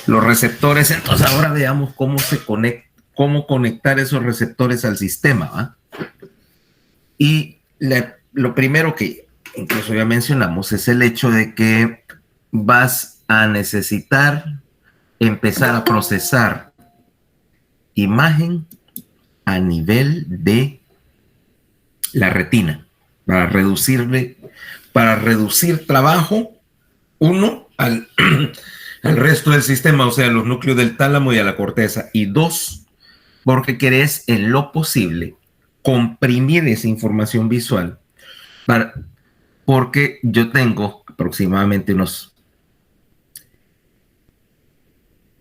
los receptores. Entonces ahora veamos cómo conectar esos receptores al sistema, ¿va? Y lo primero que incluso ya mencionamos es el hecho de que vas a necesitar empezar a procesar imagen a nivel de la retina para reducir trabajo, uno, al resto del sistema, o sea, los núcleos del tálamo y a la corteza, y dos, porque querés en lo posible comprimir esa información visual, porque yo tengo aproximadamente unos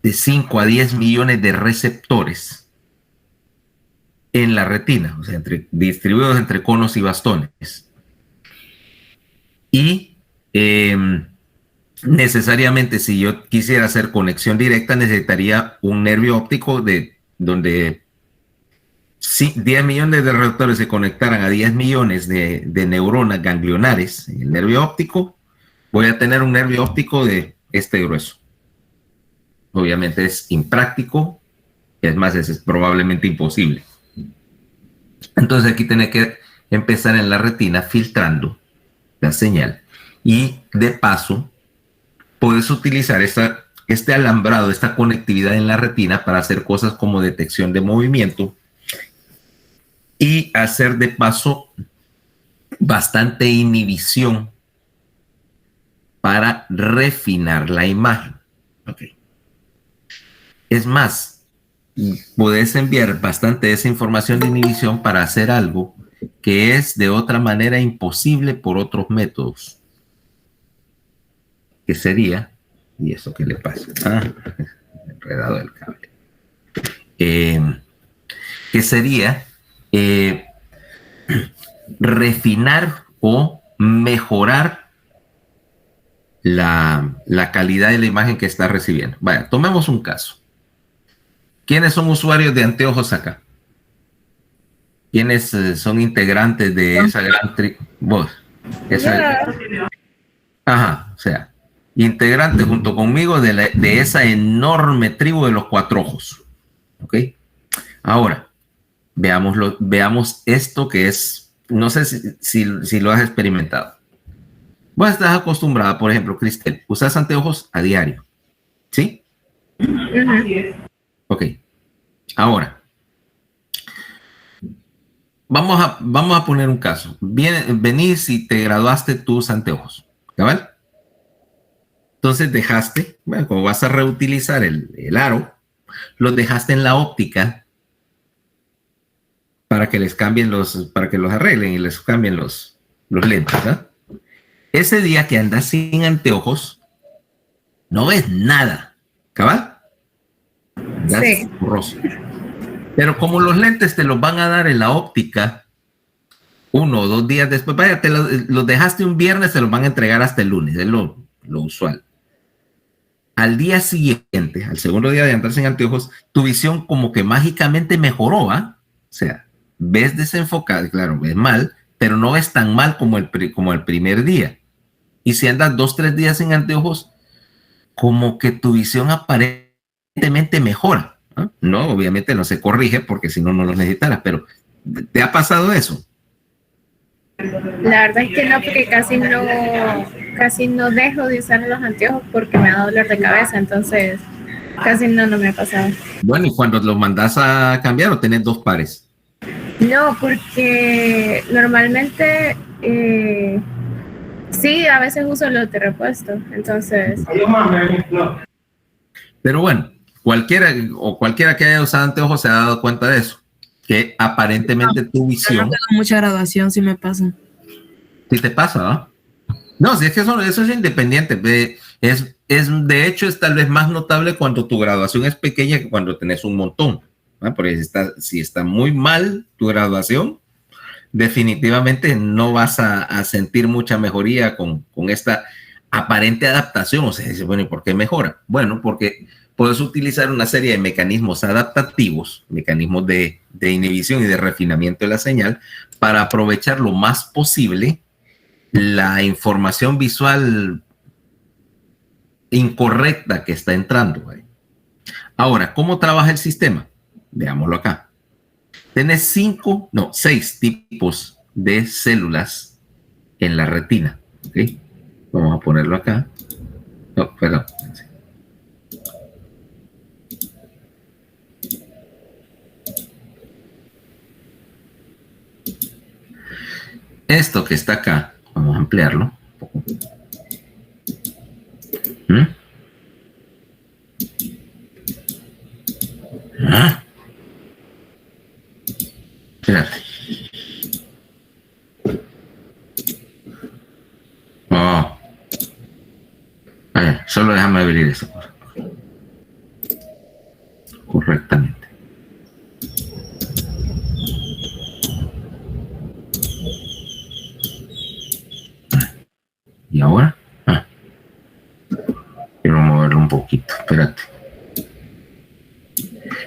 de 5 a 10 millones de receptores en la retina, o sea, distribuidos entre conos y bastones. Y necesariamente, si yo quisiera hacer conexión directa, necesitaría un nervio óptico de donde 10 millones de receptores se conectaran a 10 millones de neuronas ganglionares en el nervio óptico. Voy a tener un nervio óptico de este grueso. Obviamente es impráctico, es más, es probablemente imposible. Entonces aquí tiene que empezar en la retina filtrando la señal, y de paso puedes utilizar este alambrado, esta conectividad en la retina para hacer cosas como detección de movimiento y hacer de paso bastante inhibición para refinar la imagen. Okay. Es más, puedes enviar bastante de esa información de inhibición para hacer algo que es de otra manera imposible por otros métodos. ¿Qué sería? ¿Y eso qué le pasa? Enredado el cable. ¿Qué sería? Refinar o mejorar la calidad de la imagen que está recibiendo. Vaya, tomemos un caso. ¿Quiénes son usuarios de anteojos acá? ¿Quiénes son integrantes de esa gran vos? Ajá, o sea, integrante junto conmigo de esa enorme tribu de los cuatro ojos. ¿Ok? Ahora, veamos esto que es, no sé si lo has experimentado. Vos estás acostumbrada, por ejemplo, Cristel, usas anteojos a diario, ¿sí? Ok. Ahora, vamos a poner un caso. Venís y te graduaste tus anteojos, ¿cabal? Entonces dejaste, bueno, como vas a reutilizar el aro, los dejaste en la óptica para que les cambien para que los arreglen y les cambien los lentes, ¿eh? Ese día que andas sin anteojos, no ves nada, ¿cabal? Sí. Borroso. Pero como los lentes te los van a dar en la óptica 1 o 2 días después, vaya, los dejaste un viernes, se los van a entregar hasta el lunes, es lo usual. Al día siguiente, al segundo día de andar sin anteojos, tu visión como que mágicamente mejoró, ¿ah? O sea, ves desenfocado, claro, ves mal, pero no ves tan mal como el primer día. Y si andas 2-3 días sin anteojos, como que tu visión aparentemente mejora, ¿no? No, obviamente no se corrige porque si no, no los necesitaras, pero ¿te ha pasado eso? La verdad es que no, porque casi no dejo de usar los anteojos porque me da dolor de cabeza, entonces casi no me ha pasado. Bueno, ¿y cuando los mandas a cambiar o tenés 2 pares? No, porque normalmente sí, a veces uso los de repuesto, entonces. Pero bueno, cualquiera que haya usado anteojos se ha dado cuenta de eso, que aparentemente tu visión. No tengo mucha graduación, sí me pasa. Sí te pasa, ¿no? No, si es que eso es independiente. De hecho, es tal vez más notable cuando tu graduación es pequeña que cuando tenés un montón, ¿no? Porque si está muy mal tu graduación, definitivamente no vas a sentir mucha mejoría con esta aparente adaptación. O sea, bueno, ¿y por qué mejora? Bueno, porque puedes utilizar una serie de mecanismos adaptativos, mecanismos de inhibición y de refinamiento de la señal para aprovechar lo más posible la información visual incorrecta que está entrando ahí. Ahora, ¿cómo trabaja el sistema? Veámoslo acá. Tenés 6 tipos de células en la retina. ¿Okay? Vamos a ponerlo acá. No, perdón. Esto que está acá, vamos a ampliarlo. Espérate. Oh. Solo déjame abrir eso. Correctamente. ¿Y ahora? Quiero moverlo un poquito. Espérate.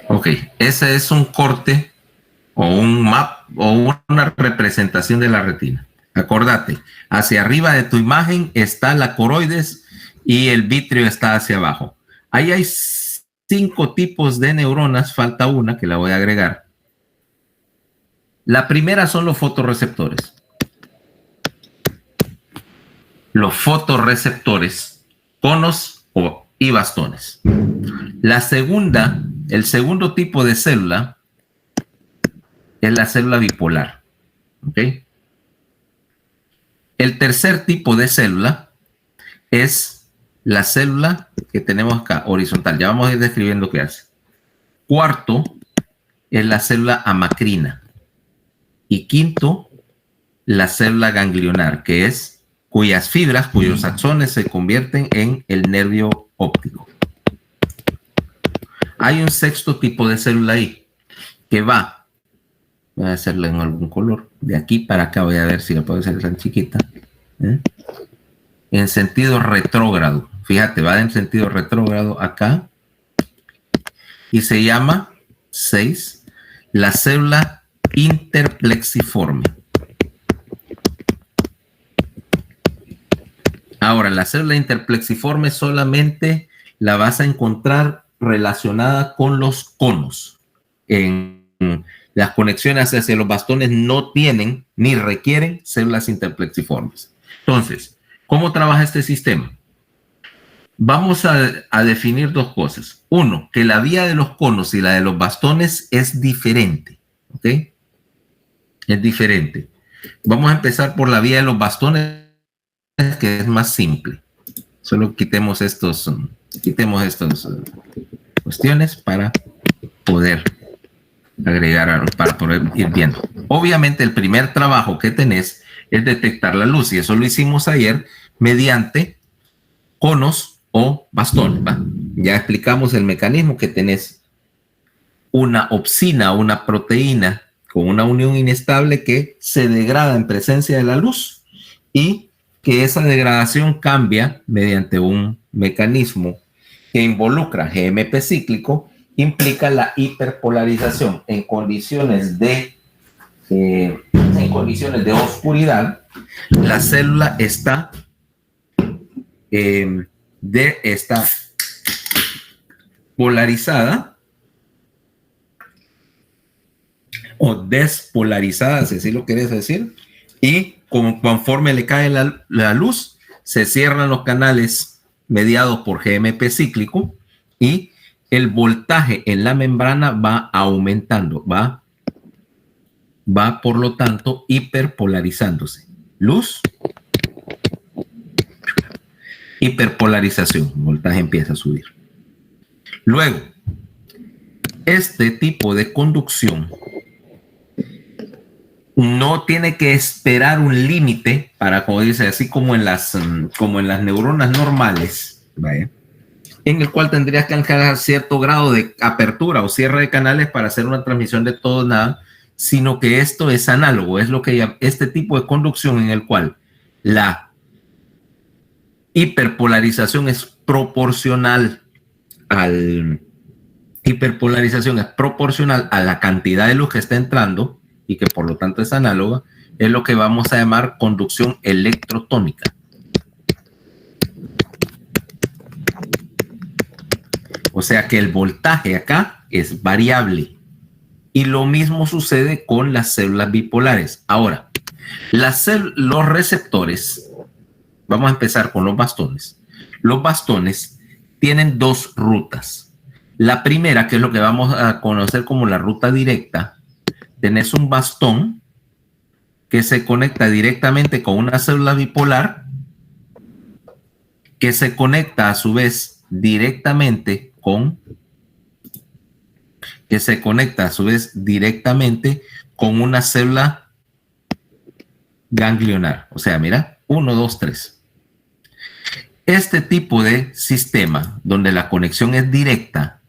Ok, ese es un corte o un map o una representación de la retina. Acordate, hacia arriba de tu imagen está la coroides y el vítreo está hacia abajo. Ahí hay 5 tipos de neuronas, falta una que la voy a agregar. La primera son los fotorreceptores. Los fotorreceptores, conos y bastones. La segunda, el segundo tipo de célula es la célula bipolar. ¿Ok? El tercer tipo de célula es la célula que tenemos acá, horizontal. Ya vamos a ir describiendo qué hace. Cuarto es la célula amacrina. Y quinto, la célula ganglionar, que es cuyas fibras, cuyos axones se convierten en el nervio óptico. Hay un sexto tipo de célula ahí que va, voy a hacerla en algún color, de aquí para acá, voy a ver si la puedo hacer tan chiquita, en sentido retrógrado. Fíjate, va en sentido retrógrado acá y se llama 6, la célula interplexiforme. Ahora, la célula interplexiforme solamente la vas a encontrar relacionada con los conos. En las conexiones hacia los bastones no tienen ni requieren células interplexiformes. Entonces, ¿cómo trabaja este sistema? Vamos a definir 2 cosas. Uno, que la vía de los conos y la de los bastones es diferente. ¿Ok? Es diferente. Vamos a empezar por la vía de los bastones, que es más simple. Solo quitemos estas cuestiones para poder agregar, para poder ir viendo. Obviamente el primer trabajo que tenés es detectar la luz y eso lo hicimos ayer mediante conos o bastón. ¿Va? Ya explicamos el mecanismo que tenés una opsina, una proteína con una unión inestable que se degrada en presencia de la luz y que esa degradación cambia mediante un mecanismo que involucra GMP cíclico, implica la hiperpolarización en condiciones de oscuridad. La célula está polarizada o despolarizada, si así lo querés decir, y conforme le cae la luz, se cierran los canales mediados por GMP cíclico y el voltaje en la membrana va aumentando, va por lo tanto hiperpolarizándose. Luz, hiperpolarización, el voltaje empieza a subir. Luego, este tipo de conducción no tiene que esperar un límite para, como dice, así como en las neuronas normales, ¿vale? En el cual tendrías que alcanzar cierto grado de apertura o cierre de canales para hacer una transmisión de todo nada, sino que esto es análogo, es lo que este tipo de conducción en el cual la hiperpolarización es proporcional a la cantidad de luz que está entrando y que por lo tanto es análoga, es lo que vamos a llamar conducción electrotónica. O sea que el voltaje acá es variable. Y lo mismo sucede con las células bipolares. Ahora, los receptores, vamos a empezar con los bastones. Los bastones tienen dos rutas. La primera, que es lo que vamos a conocer como la ruta directa, tenés un bastón que se conecta directamente con una célula bipolar, que se conecta a su vez directamente con una célula ganglionar. O sea, mira, 1, 2, 3. Este tipo de sistema, donde la conexión es directa,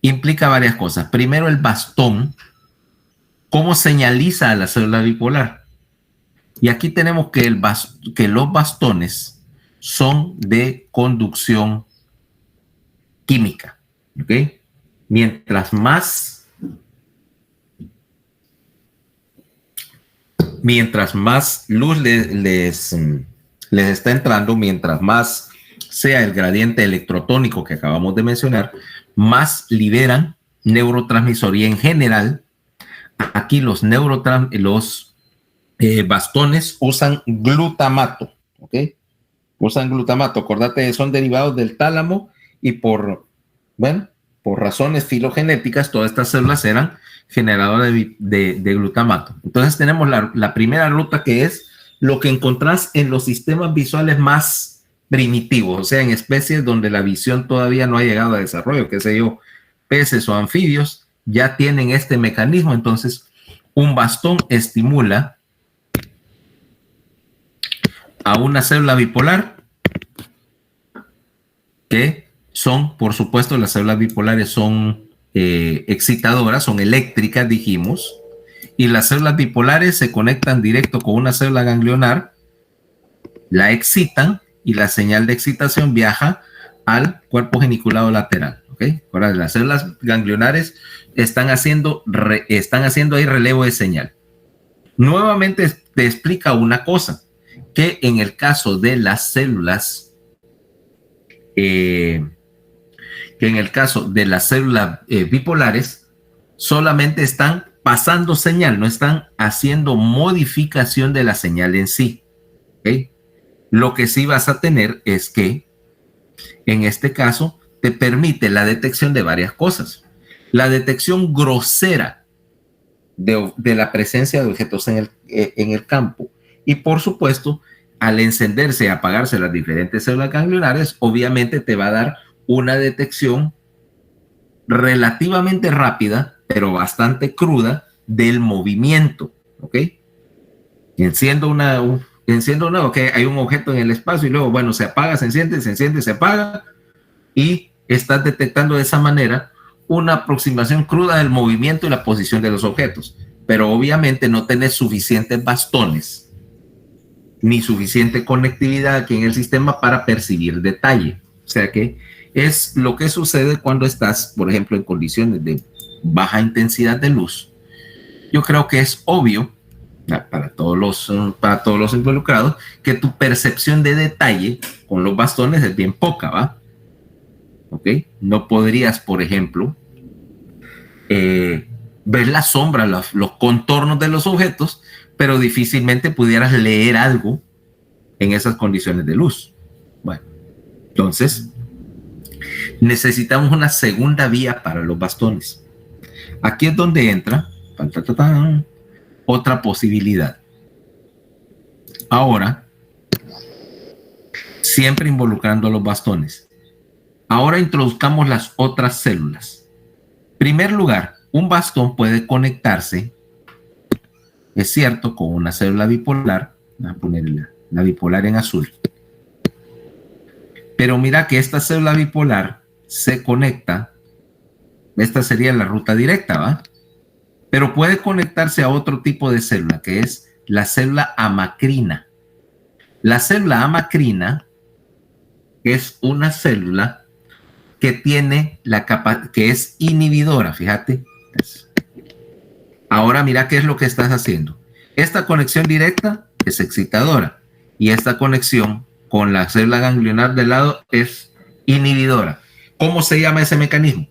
implica varias cosas. Primero, el bastón, cómo señaliza a la célula bipolar. Y aquí tenemos que los bastones son de conducción química. ¿Ok? Mientras más luz les está entrando, mientras más sea el gradiente electrotónico que acabamos de mencionar, más liberan neurotransmisor. Y en general, aquí los bastones usan glutamato, ¿ok? Usan glutamato. Acordate, son derivados del tálamo y por razones filogenéticas, todas estas células eran generadoras de glutamato. Entonces tenemos la primera ruta, que es lo que encontrás en los sistemas visuales más primitivos, o sea, en especies donde la visión todavía no ha llegado a desarrollo, qué sé yo, peces o anfibios, ya tienen este mecanismo. Entonces, un bastón estimula a una célula bipolar, que son, por supuesto, las células bipolares son excitadoras, son eléctricas, dijimos, y las células bipolares se conectan directo con una célula ganglionar, la excitan y la señal de excitación viaja al cuerpo geniculado lateral. ¿Okay? Ahora, las células ganglionares están haciendo ahí relevo de señal. Nuevamente te explica una cosa, que en el caso de las células bipolares, solamente están pasando señal, no están haciendo modificación de la señal en sí. ¿Okay? Lo que sí vas a tener es que, en este caso, te permite la detección de varias cosas. La detección grosera de la presencia de objetos en el campo. Y, por supuesto, al encenderse y apagarse las diferentes células ganglionares, obviamente te va a dar una detección relativamente rápida, pero bastante cruda, del movimiento. ¿Ok? Enciendo una, ok, hay un objeto en el espacio y luego, bueno, se apaga, se enciende, se apaga, y estás detectando de esa manera una aproximación cruda del movimiento y la posición de los objetos. Pero obviamente no tenés suficientes bastones ni suficiente conectividad aquí en el sistema para percibir detalle. O sea que es lo que sucede cuando estás, por ejemplo, en condiciones de baja intensidad de luz. Yo creo que es obvio para todos los involucrados que tu percepción de detalle con los bastones es bien poca, ¿va? ¿Ok? No podrías, por ejemplo, ver la sombra, los contornos de los objetos, pero difícilmente pudieras leer algo en esas condiciones de luz. Bueno, entonces necesitamos una segunda vía para los bastones. Aquí es donde entra otra posibilidad. Ahora, siempre involucrando los bastones. Ahora introduzcamos las otras células. En primer lugar, un bastón puede conectarse, es cierto, con una célula bipolar. Voy a poner la bipolar en azul. Pero mira que esta célula bipolar se conecta, esta sería la ruta directa, ¿va? Pero puede conectarse a otro tipo de célula, que es la célula amacrina. La célula amacrina es una célula que tiene que es inhibidora, fíjate. Ahora mira qué es lo que estás haciendo. Esta conexión directa es excitadora y esta conexión con la célula ganglionar del lado es inhibidora. ¿Cómo se llama ese mecanismo?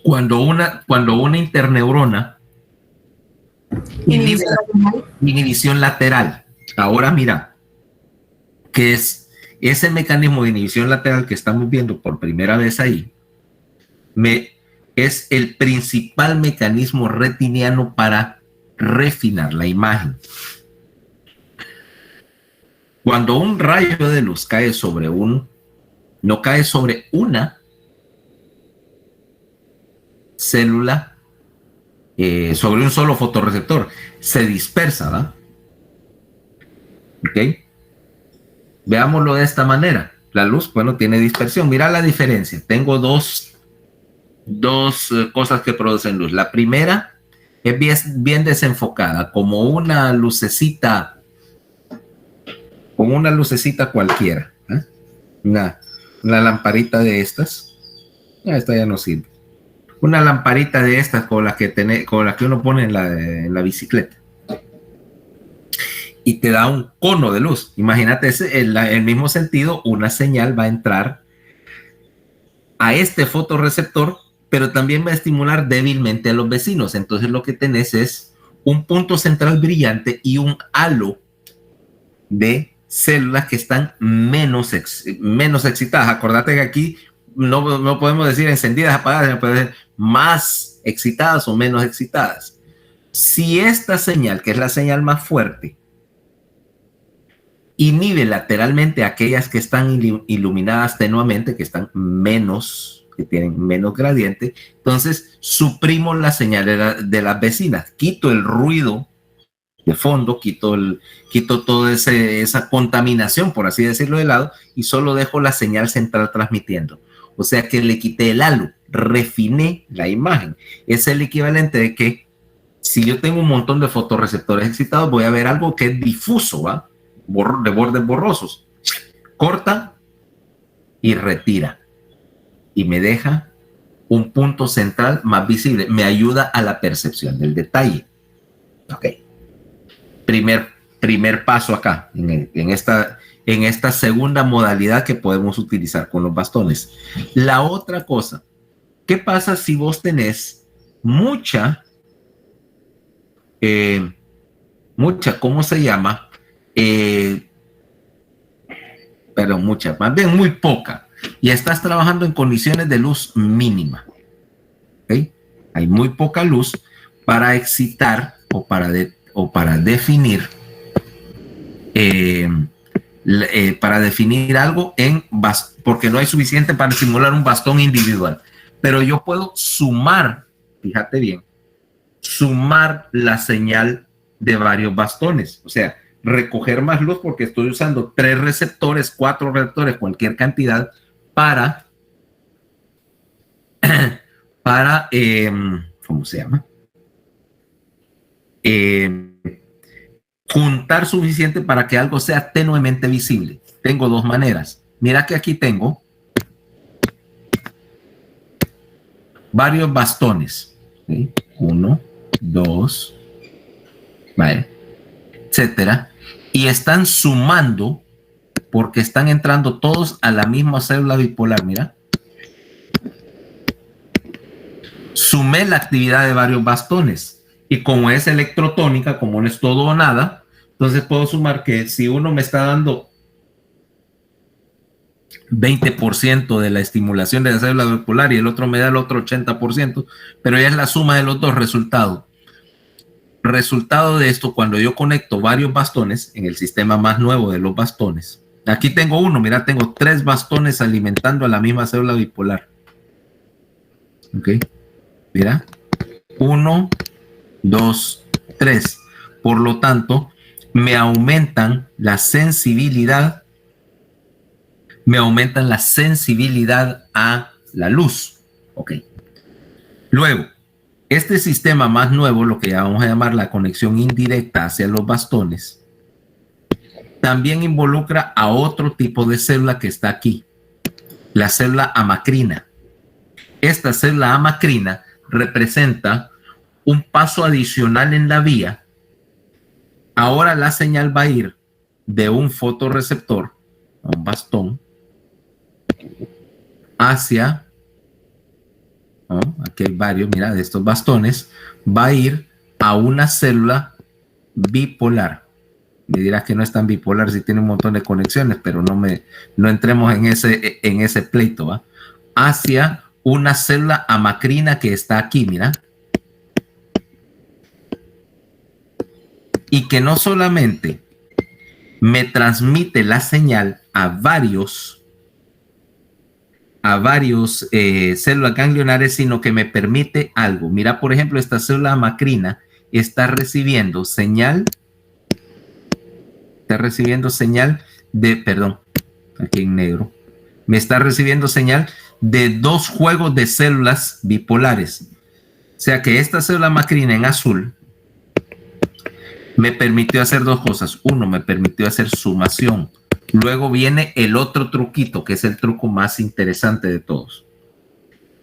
Cuando una interneurona inhibe la inhibición lateral. Ahora mira, ¿qué es ese mecanismo de inhibición lateral que estamos viendo por primera vez ahí? Es el principal mecanismo retiniano para refinar la imagen. Cuando un rayo de luz cae sobre no cae sobre una célula, sobre un solo fotorreceptor, se dispersa, ¿verdad? ¿Ok? Veámoslo de esta manera. La luz, bueno, tiene dispersión. Mira la diferencia. Tengo dos cosas que producen luz. La primera es bien desenfocada, como una lucecita cualquiera, ¿eh? Una lamparita de estas. Esta ya no sirve. Una lamparita de estas con la que uno pone en la bicicleta. Y te da un cono de luz. Imagínate, en el mismo sentido, una señal va a entrar a este fotorreceptor, pero también va a estimular débilmente a los vecinos. Entonces lo que tenés es un punto central brillante y un halo de células que están menos excitadas. Acordate que aquí no podemos decir encendidas, apagadas, sino podemos decir más excitadas o menos excitadas. Si esta señal, que es la señal más fuerte, inhibe lateralmente aquellas que están iluminadas tenuamente, que tienen menos gradiente, entonces suprimo la señal de las vecinas, quito el ruido de fondo, quito toda esa contaminación, por así decirlo, de lado, y solo dejo la señal central transmitiendo. O sea que le quité el halo, refiné la imagen. Es el equivalente de que si yo tengo un montón de fotorreceptores excitados, voy a ver algo que es difuso, ¿va? De bordes borrosos. Corta y retira. Y me deja un punto central más visible. Me ayuda a la percepción del detalle. Ok. Primer paso acá, en esta segunda modalidad que podemos utilizar con los bastones. La otra cosa, ¿qué pasa si vos tenés mucha, ¿cómo se llama? Pero mucha, más bien muy poca, y estás trabajando en condiciones de luz mínima. ¿Okay? Hay muy poca luz para excitar o para definir algo porque no hay suficiente para simular un bastón individual. Pero yo puedo sumar, fíjate bien, sumar la señal de varios bastones. O sea, recoger más luz porque estoy usando 3 receptores, 4 receptores, cualquier cantidad para ¿cómo se llama? Juntar suficiente para que algo sea tenuemente visible. Tengo 2 maneras. Mira que aquí tengo varios bastones. ¿Sí? 1, 2, vale, etcétera. Y están sumando porque están entrando todos a la misma célula bipolar. Mira. Sumé la actividad de varios bastones. Y como es electrotónica, como no es todo o nada, entonces puedo sumar que si uno me está dando 20% de la estimulación de la célula bipolar y el otro me da el otro 80%, pero ya es la suma de los dos resultados. Resultado de esto, cuando yo conecto varios bastones en el sistema más nuevo de los bastones, aquí tengo uno, mira, tengo 3 bastones alimentando a la misma célula bipolar. Ok, mira, 1, 2, 3. Por lo tanto, me aumentan la sensibilidad a la luz. Ok. Luego, este sistema más nuevo, lo que ya vamos a llamar la conexión indirecta hacia los bastones, también involucra a otro tipo de célula que está aquí, la célula amacrina. Esta célula amacrina representa un paso adicional en la vía, ahora la señal va a ir de un fotorreceptor, un bastón, hacia, ¿no? Aquí hay varios, mira, de estos bastones, va a ir a una célula bipolar. Me dirás que no es tan bipolar si tiene un montón de conexiones, pero no entremos en ese pleito, ¿va? Hacia una célula amacrina que está aquí, mira. Y que no solamente me transmite la señal a varios células ganglionares, sino que me permite algo. Mira, por ejemplo, esta célula amacrina está recibiendo señal perdón, aquí en negro, me está recibiendo señal de dos juegos de células bipolares. O sea que esta célula macrina en azul me permitió hacer dos cosas. Uno, me permitió hacer sumación. Luego viene el otro truquito, que es el truco más interesante de todos.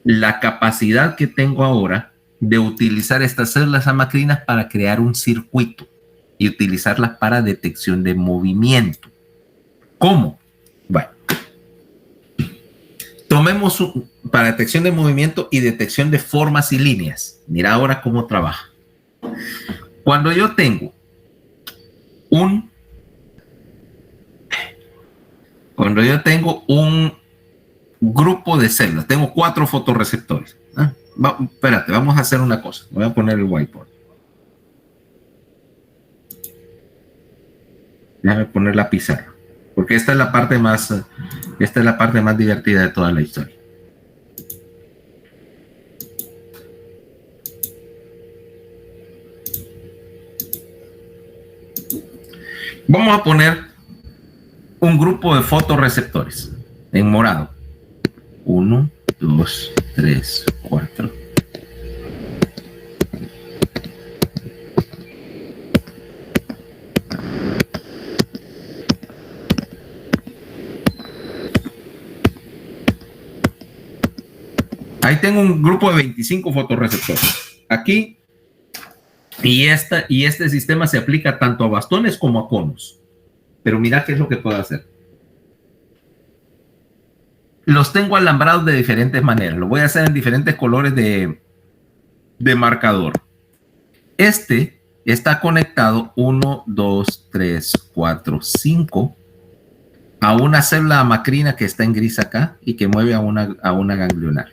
La capacidad que tengo ahora de utilizar estas células amacrinas para crear un circuito y utilizarlas para detección de movimiento. ¿Cómo? Bueno, tomemos para detección de movimiento y detección de formas y líneas. Mira ahora cómo trabaja. Cuando yo tengo un grupo de células, tengo 4 fotorreceptores. Espérate, vamos a hacer una cosa. Voy a poner el whiteboard. Déjame poner la pizarra, porque esta es la parte más divertida de toda la historia. Vamos a poner un grupo de fotorreceptores en morado. 1, 2, 3, 4. Ahí tengo un grupo de 25 fotorreceptores. Aquí, y este sistema se aplica tanto a bastones como a conos. Pero mira qué es lo que puedo hacer. Los tengo alambrados de diferentes maneras. Lo voy a hacer en diferentes colores de marcador. Este está conectado 1, 2, 3, 4, 5 a una célula amacrina que está en gris acá y que mueve a una ganglionar.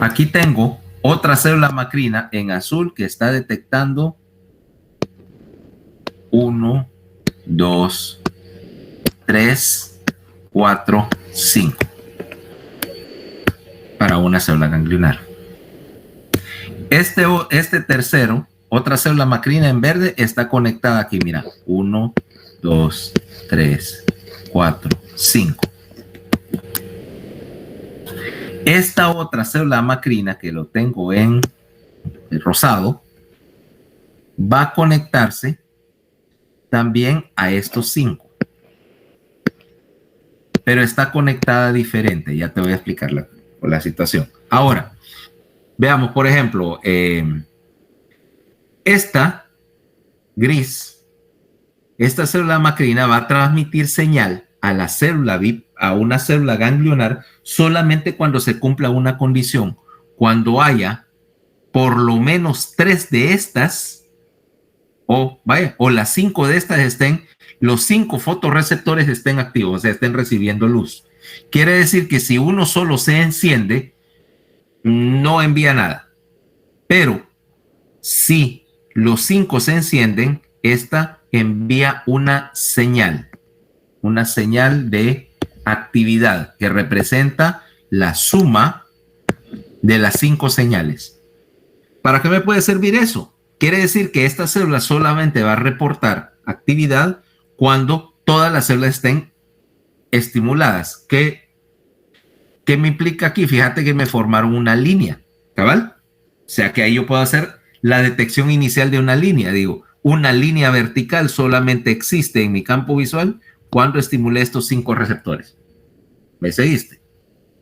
Aquí tengo otra célula macrina en azul que está detectando 1, 2, 3, 4, 5 para una célula ganglionar. Este tercero, otra célula macrina en verde, está conectada aquí, mira, 1, 2, 3, 4, 5. Esta otra célula macrina que lo tengo en el rosado va a conectarse también a estos 5, pero está conectada diferente. Ya te voy a explicar la situación. Ahora, veamos, por ejemplo, esta gris, esta célula macrina va a transmitir señal a la célula VIP, a una célula ganglionar, solamente cuando se cumpla una condición. Cuando haya por lo menos 3 de estas, o las 5 de estas los 5 fotorreceptores estén activos, o sea, estén recibiendo luz. Quiere decir que si uno solo se enciende, no envía nada. Pero si los 5 se encienden, esta envía una señal de actividad que representa la suma de las 5 señales. ¿Para qué me puede servir eso? Quiere decir que esta célula solamente va a reportar actividad cuando todas las células estén estimuladas. ¿Qué me implica aquí? Fíjate que me formaron una línea, ¿cabal? O sea que ahí yo puedo hacer la detección inicial de una línea. Digo, una línea vertical solamente existe en mi campo visual cuando estimulé estos 5 receptores. ¿Me seguiste?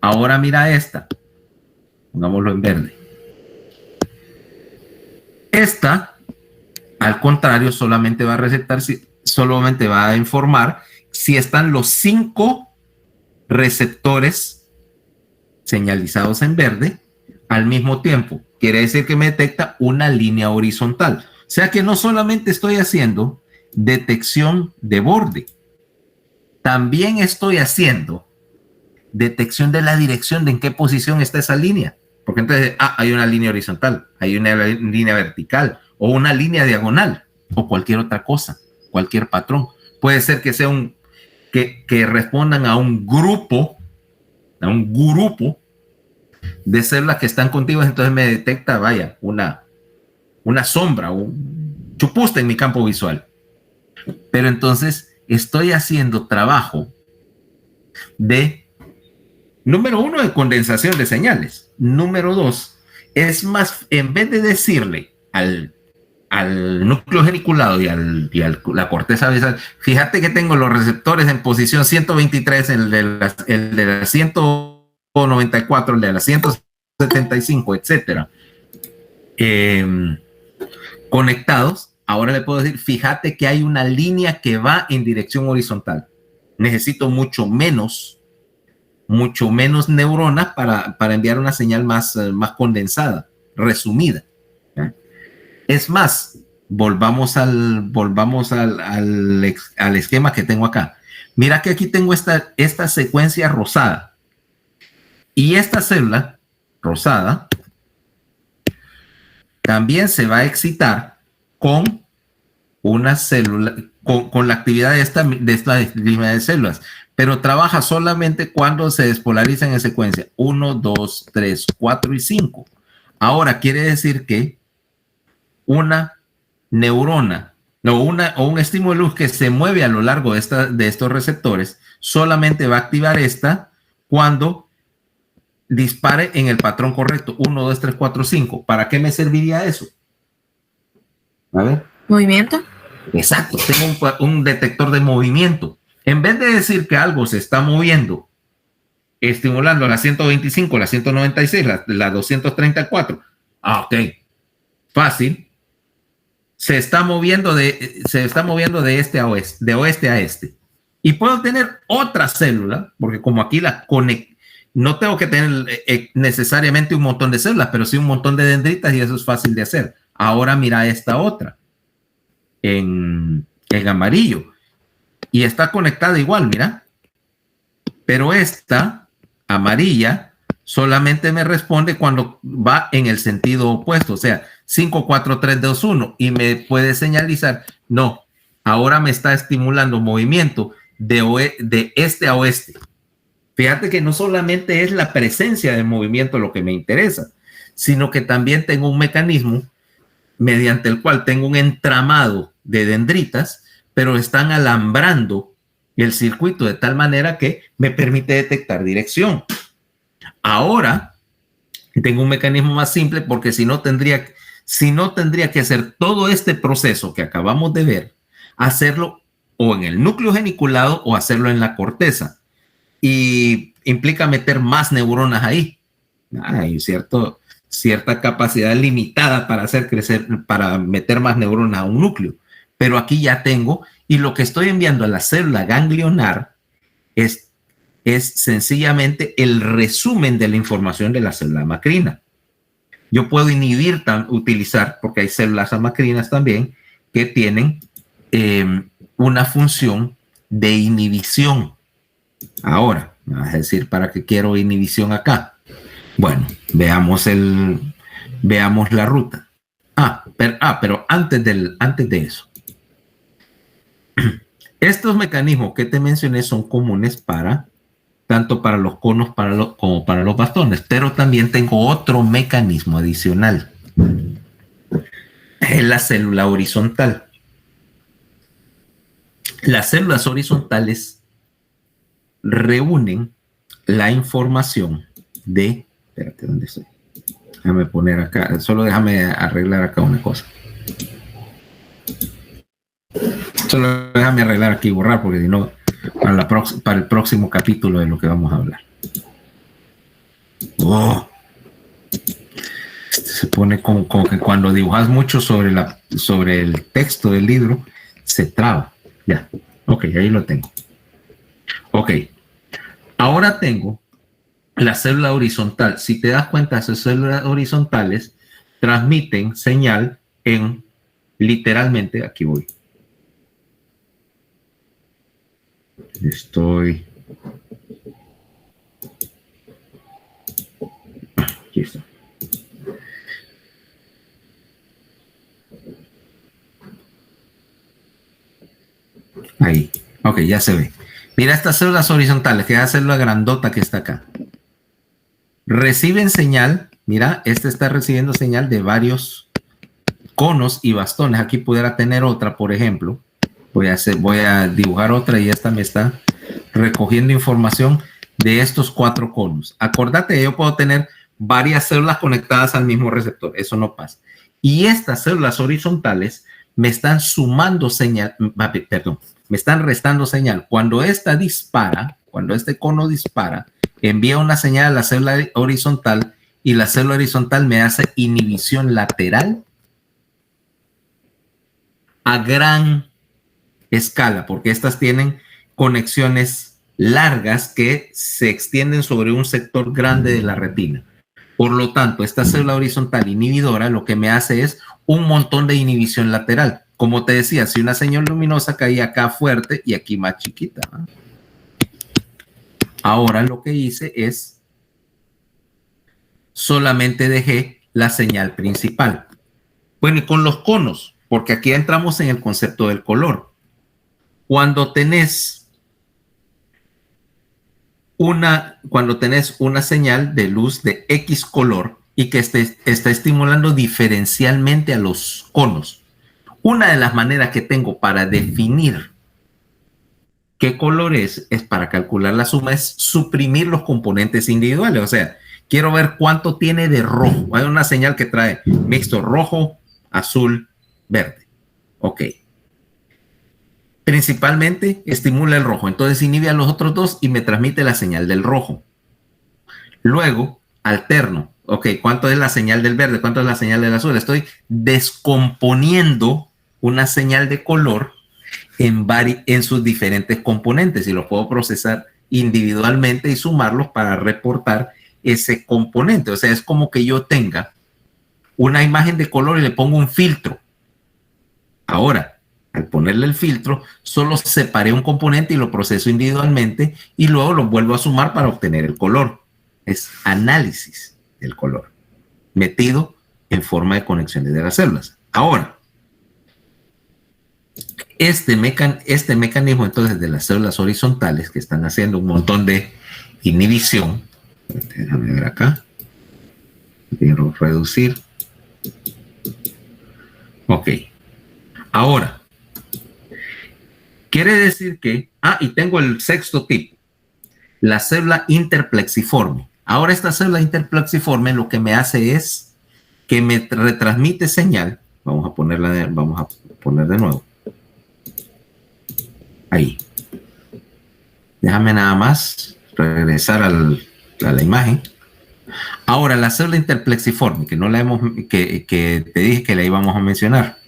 Ahora mira esta. Pongámoslo en verde. Esta, al contrario, solamente va a informar si están los 5 receptores señalizados en verde al mismo tiempo. Quiere decir que me detecta una línea horizontal. O sea que no solamente estoy haciendo detección de borde, también estoy haciendo detección de la dirección, de en qué posición está esa línea. Porque entonces, hay una línea horizontal, hay una línea vertical, o una línea diagonal, o cualquier otra cosa, cualquier patrón. Puede ser que sea que respondan a un grupo de células que están contiguas, entonces me detecta, vaya, una sombra, un chupuste en mi campo visual. Pero entonces estoy haciendo trabajo de, número 1, de condensación de señales. Número 2, es más, en vez de decirle al núcleo geniculado y la corteza basal, fíjate que tengo los receptores en posición 123, el de la 194, el de la 175, etcétera, conectados. Ahora le puedo decir, fíjate que hay una línea que va en dirección horizontal. Necesito mucho menos neuronas para enviar una señal más condensada, resumida. Es más, volvamos al esquema que tengo acá. Mira que aquí tengo esta secuencia rosada. Y esta célula rosada también se va a excitar con una célula, con la actividad de esta línea de células, pero trabaja solamente cuando se despolarizan en secuencia 1, 2, 3, 4 y 5. Ahora quiere decir que una neurona o un estímulo de luz que se mueve a lo largo de estos receptores solamente va a activar esta cuando dispare en el patrón correcto, 1, 2, 3, 4, 5. ¿Para qué me serviría eso? A ver. ¿Movimiento? Exacto, tengo un detector de movimiento. En vez de decir que algo se está moviendo, estimulando la 125, la 196, la 234. Ok, fácil. Se está moviendo de este a oeste, de oeste a este. Y puedo tener otra célula, porque como aquí no tengo que tener necesariamente un montón de células, pero sí un montón de dendritas y eso es fácil de hacer. Ahora mira esta otra en amarillo y está conectada igual, mira. Pero esta amarilla solamente me responde cuando va en el sentido opuesto, o sea, 5, 4, 3, 2, 1, y me puede señalizar, no, ahora me está estimulando movimiento de este a oeste. Fíjate que no solamente es la presencia de movimiento lo que me interesa, sino que también tengo un mecanismo mediante el cual tengo un entramado de dendritas, pero están alambrando el circuito de tal manera que me permite detectar dirección. Ahora tengo un mecanismo más simple porque si no tendría que hacer todo este proceso que acabamos de ver, hacerlo o en el núcleo geniculado o hacerlo en la corteza. Y implica meter más neuronas ahí. Hay cierta capacidad limitada para hacer crecer, para meter más neuronas a un núcleo. Pero aquí ya tengo, y lo que estoy enviando a la célula ganglionar es sencillamente el resumen de la información de la célula macrina. Yo puedo utilizar, porque hay células amacrinas también, que tienen una función de inhibición. Ahora, me vas a decir, ¿para qué quiero inhibición acá? Bueno, veamos la ruta. Pero antes de eso, estos mecanismos que te mencioné son comunes tanto para los conos como para los bastones, pero también tengo otro mecanismo adicional. Es la célula horizontal. Las células horizontales reúnen la información de... Espérate, ¿dónde estoy? Déjame poner acá, solo déjame arreglar acá una cosa. Solo déjame arreglar aquí y borrar, porque si no, para el próximo capítulo de lo que vamos a hablar. Se pone como que cuando dibujas mucho sobre el texto del libro, se traba. Ya, ok, ahí lo tengo. Ok, ahora tengo la célula horizontal. Si te das cuenta, esas células horizontales transmiten señal en, literalmente, aquí voy. Aquí está. Ahí. Ok, ya se ve. Mira estas células horizontales, que es la célula grandota que está acá. Reciben señal. Mira, este está recibiendo señal de varios conos y bastones. Aquí pudiera tener otra, por ejemplo. Voy a dibujar otra y esta me está recogiendo información de estos 4 conos. Acordate, yo puedo tener varias células conectadas al mismo receptor. Eso no pasa. Y estas células horizontales me están sumando señal, perdón, me están restando señal. Cuando esta dispara, cuando este cono dispara, envía una señal a la célula horizontal y la célula horizontal me hace inhibición lateral a gran escala, porque estas tienen conexiones largas que se extienden sobre un sector grande de la retina. Por lo tanto, esta célula horizontal inhibidora lo que me hace es un montón de inhibición lateral. Como te decía, si una señal luminosa caía acá fuerte y aquí más chiquita. Ahora lo que hice es solamente dejé la señal principal. Bueno, y con los conos, porque aquí entramos en el concepto del color. Cuando tenés una señal de luz de X color y que está estimulando diferencialmente a los conos, una de las maneras que tengo para definir qué color es para calcular la suma, es suprimir los componentes individuales. O sea, quiero ver cuánto tiene de rojo. Hay una señal que trae mixto rojo, azul, verde. Ok. Principalmente estimula el rojo, entonces inhibe a los otros dos y me transmite la señal del rojo. Luego, alterno. Ok, ¿cuánto es la señal del verde? ¿Cuánto es la señal del azul? Estoy descomponiendo una señal de color en sus diferentes componentes y los puedo procesar individualmente y sumarlos para reportar ese componente. O sea, es como que yo tenga una imagen de color y le pongo un filtro. Ahora, al ponerle el filtro, solo separé un componente y lo proceso individualmente y luego lo vuelvo a sumar para obtener el color. Es análisis del color, metido en forma de conexiones de las células. Ahora, este mecanismo entonces de las células horizontales que están haciendo un montón de inhibición, déjame ver acá, quiero reducir. Ok, ahora, quiere decir que, y tengo el sexto tipo, la célula interplexiforme. Ahora esta célula interplexiforme lo que me hace es que me retransmite señal. Vamos a poner de nuevo. Ahí. Déjame nada más regresar a la imagen. Ahora la célula interplexiforme, que te dije que la íbamos a mencionar.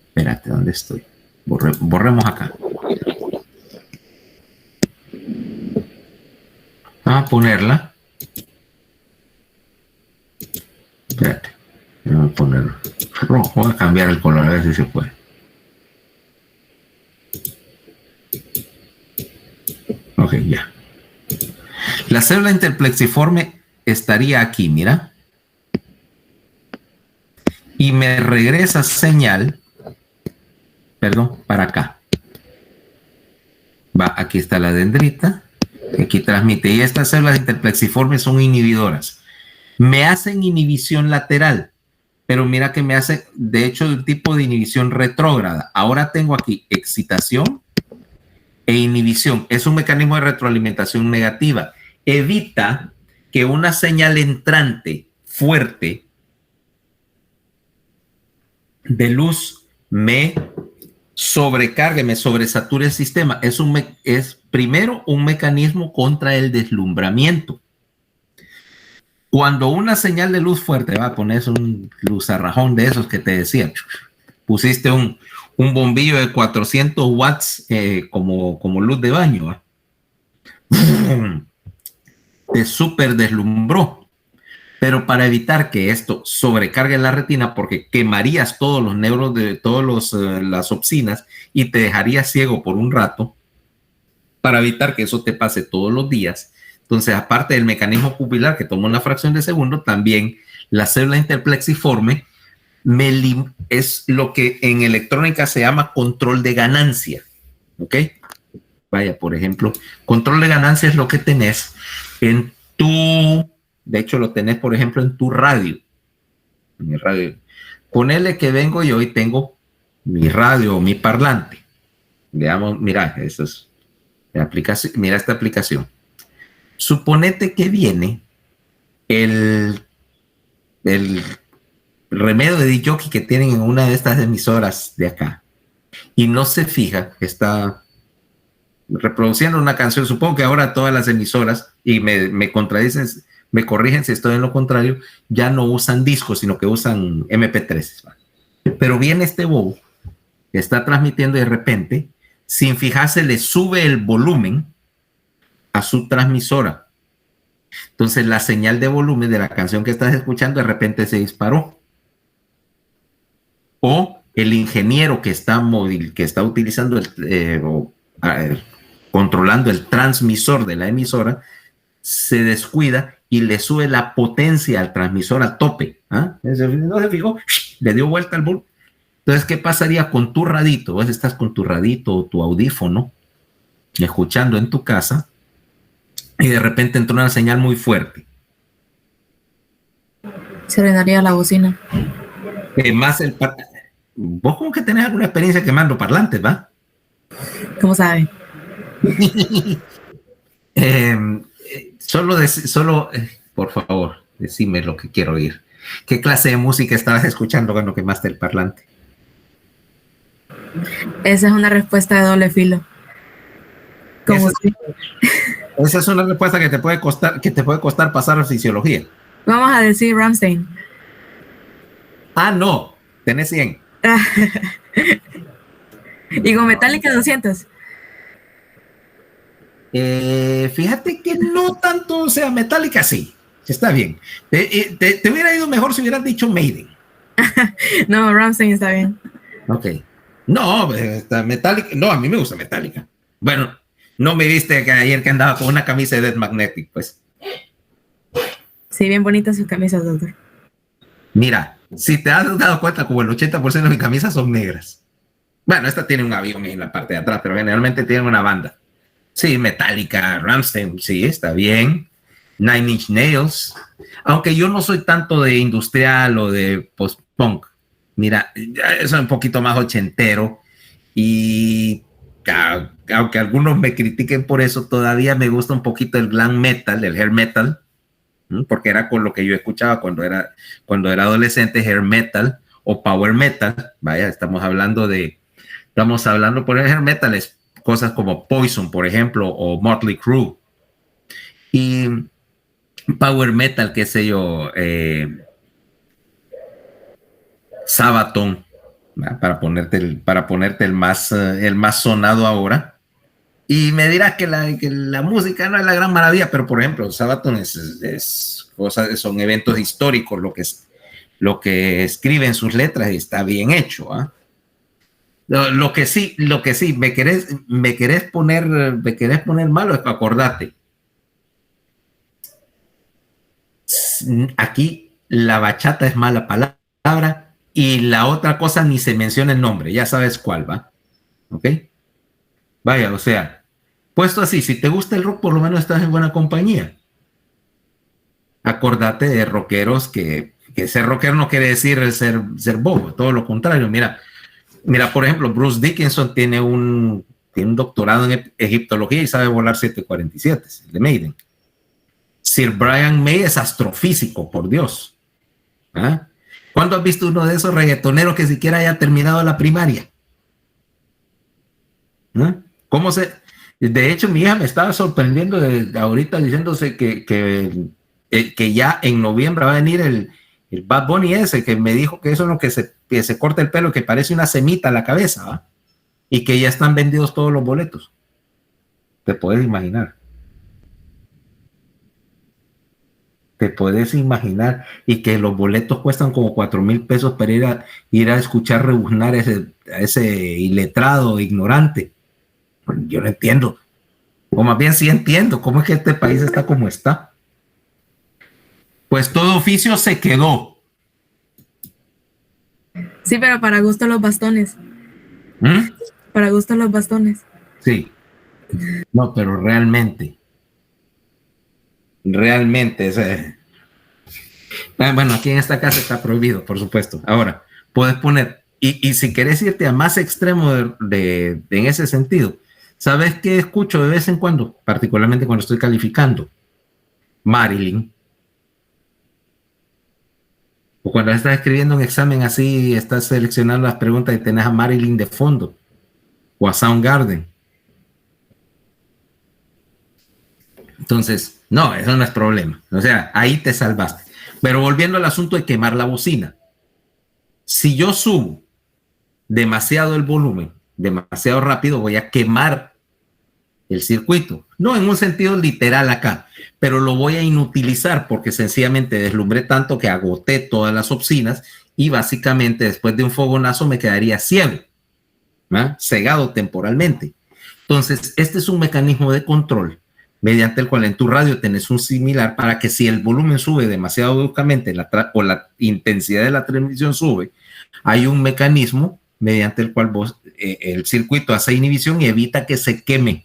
Espérate, ¿dónde estoy? Borremos acá. Vamos a ponerla. Espérate. Voy a poner rojo. Voy a cambiar el color a ver si se puede. Ok, ya. La célula interplexiforme estaría aquí, mira. Y me regresa señal. Perdón, para acá. Aquí está la dendrita. Aquí transmite. Y estas células interplexiformes son inhibidoras. Me hacen inhibición lateral. Pero mira que me hace, de hecho, el tipo de inhibición retrógrada. Ahora tengo aquí excitación e inhibición. Es un mecanismo de retroalimentación negativa. Evita que una señal entrante fuerte de luz me sobrecargue, me sobresature el sistema. Es primero un mecanismo contra el deslumbramiento. Cuando una señal de luz fuerte, va a poner un luzarrajón de esos que te decía, pusiste un bombillo de 400 watts como luz de baño, ¿va? Te súper deslumbró. Pero para evitar que esto sobrecargue la retina, porque quemarías todos los neurones de todas las opsinas y te dejarías ciego por un rato, para evitar que eso te pase todos los días. Entonces, aparte del mecanismo pupilar que toma una fracción de segundo, también la célula interplexiforme es lo que en electrónica se llama control de ganancia. ¿Ok? Vaya, por ejemplo, control de ganancia es lo que tenés en de hecho lo tenés, por ejemplo, en tu radio. En el radio. Ponele que vengo yo y tengo mi radio o mi parlante. Digamos, mira, eso es la aplicación, mira esta aplicación. Suponete que viene el remedio de DJ que tienen en una de estas emisoras de acá y no se fija que está reproduciendo una canción. Supongo que ahora todas las emisoras, y me contradicen, me corrigen si estoy en lo contrario, ya no usan discos, sino que usan MP3. Pero viene este bobo que está transmitiendo y de repente, sin fijarse, le sube el volumen a su transmisora. Entonces la señal de volumen de la canción que estás escuchando de repente se disparó. O el ingeniero que está utilizando controlando el transmisor de la emisora se descuida y le sube la potencia al transmisor a tope. ¿Ah? No se fijó, le dio vuelta al volumen. Entonces, ¿qué pasaría con tu radito? Vos estás con tu radito o tu audífono escuchando en tu casa y de repente entró una señal muy fuerte. Se ordenaría la bocina. Vos como que tenés alguna experiencia quemando parlantes, ¿va? ¿Cómo sabe? Por favor, decime lo que quiero oír. ¿Qué clase de música estabas escuchando cuando quemaste el parlante? Esa es una respuesta de doble filo. Esa es una respuesta que te puede costar pasar a fisiología. Vamos a decir Rammstein. Ah, no, tenés 100. Y con Metallica 200. Fíjate que no tanto, o sea, Metallica sí, está bien. Te hubiera ido mejor si hubieras dicho Maiden. No, Rammstein está bien. Ok. No, Metallica, no, a mí me gusta Metallica. Bueno, no me viste que ayer que andaba con una camisa de Death Magnetic, pues. Sí, bien bonitas sus camisas, doctor. Mira, si te has dado cuenta, como el 80% de mis camisas son negras. Bueno, esta tiene un avión en la parte de atrás, pero generalmente tienen una banda. Sí, Metallica, Rammstein, sí, está bien. Nine Inch Nails. Aunque yo no soy tanto de industrial o de post-punk. Mira, soy un poquito más ochentero. Y aunque algunos me critiquen por eso, todavía me gusta un poquito el glam metal, el hair metal. Porque era con lo que yo escuchaba cuando era adolescente, hair metal o power metal. Vaya, estamos hablando, por el hair metal es cosas como Poison, por ejemplo, o Motley Crue. Y power metal, qué sé yo, Sabaton, para ponerte el más sonado ahora. Y me dirás que la música no es la gran maravilla, pero por ejemplo, Sabaton son eventos históricos, lo que escriben sus letras está bien hecho. ¿Ah? Lo que sí, me querés poner malo, es que acordate. Aquí la bachata es mala palabra y la otra cosa ni se menciona el nombre, ya sabes cuál va. ¿Ok? Vaya, o sea, puesto así, si te gusta el rock, por lo menos estás en buena compañía. Acordate de rockeros que ser rockero no quiere decir ser bobo, todo lo contrario. Mira, por ejemplo, Bruce Dickinson tiene un doctorado en egiptología y sabe volar 747, de Maiden. Sir Brian May es astrofísico, por Dios. ¿Ah? ¿Cuándo has visto uno de esos reggaetoneros que siquiera haya terminado la primaria? ¿Ah? De hecho, mi hija me estaba sorprendiendo ahorita diciéndose que que ya en noviembre va a venir el Bad Bunny ese, que me dijo que eso es lo que se corta el pelo, que parece una semita a la cabeza, ¿va? Y que ya están vendidos todos los boletos. Te puedes imaginar. Te puedes imaginar, y que los boletos cuestan como 4,000 pesos para ir a escuchar rebuznar a ese iletrado, ignorante. Yo no entiendo. O más bien sí entiendo cómo es que este país está como está. Pues todo oficio se quedó. Sí, pero para gusto los bastones. ¿Mm? Para gusto los bastones. Sí. No, pero realmente, bueno, aquí en esta casa está prohibido, por supuesto. Ahora, puedes poner, y si querés irte a más extremo en ese sentido, ¿sabes qué escucho de vez en cuando? Particularmente cuando estoy calificando. Marilyn. O cuando estás escribiendo un examen así, estás seleccionando las preguntas y tenés a Marilyn de fondo. O a Soundgarden. Entonces, no, eso no es problema. O sea, ahí te salvaste. Pero volviendo al asunto de quemar la bocina. Si yo subo demasiado el volumen, demasiado rápido, voy a quemar el circuito. No en un sentido literal acá, pero lo voy a inutilizar porque sencillamente deslumbré tanto que agoté todas las opciones y básicamente después de un fogonazo me quedaría ciego, ¿no? Cegado temporalmente. Entonces, este es un mecanismo de control mediante el cual en tu radio tenés un similar para que si el volumen sube demasiado bruscamente o la intensidad de la transmisión sube, hay un mecanismo mediante el cual el circuito hace inhibición y evita que se quemen,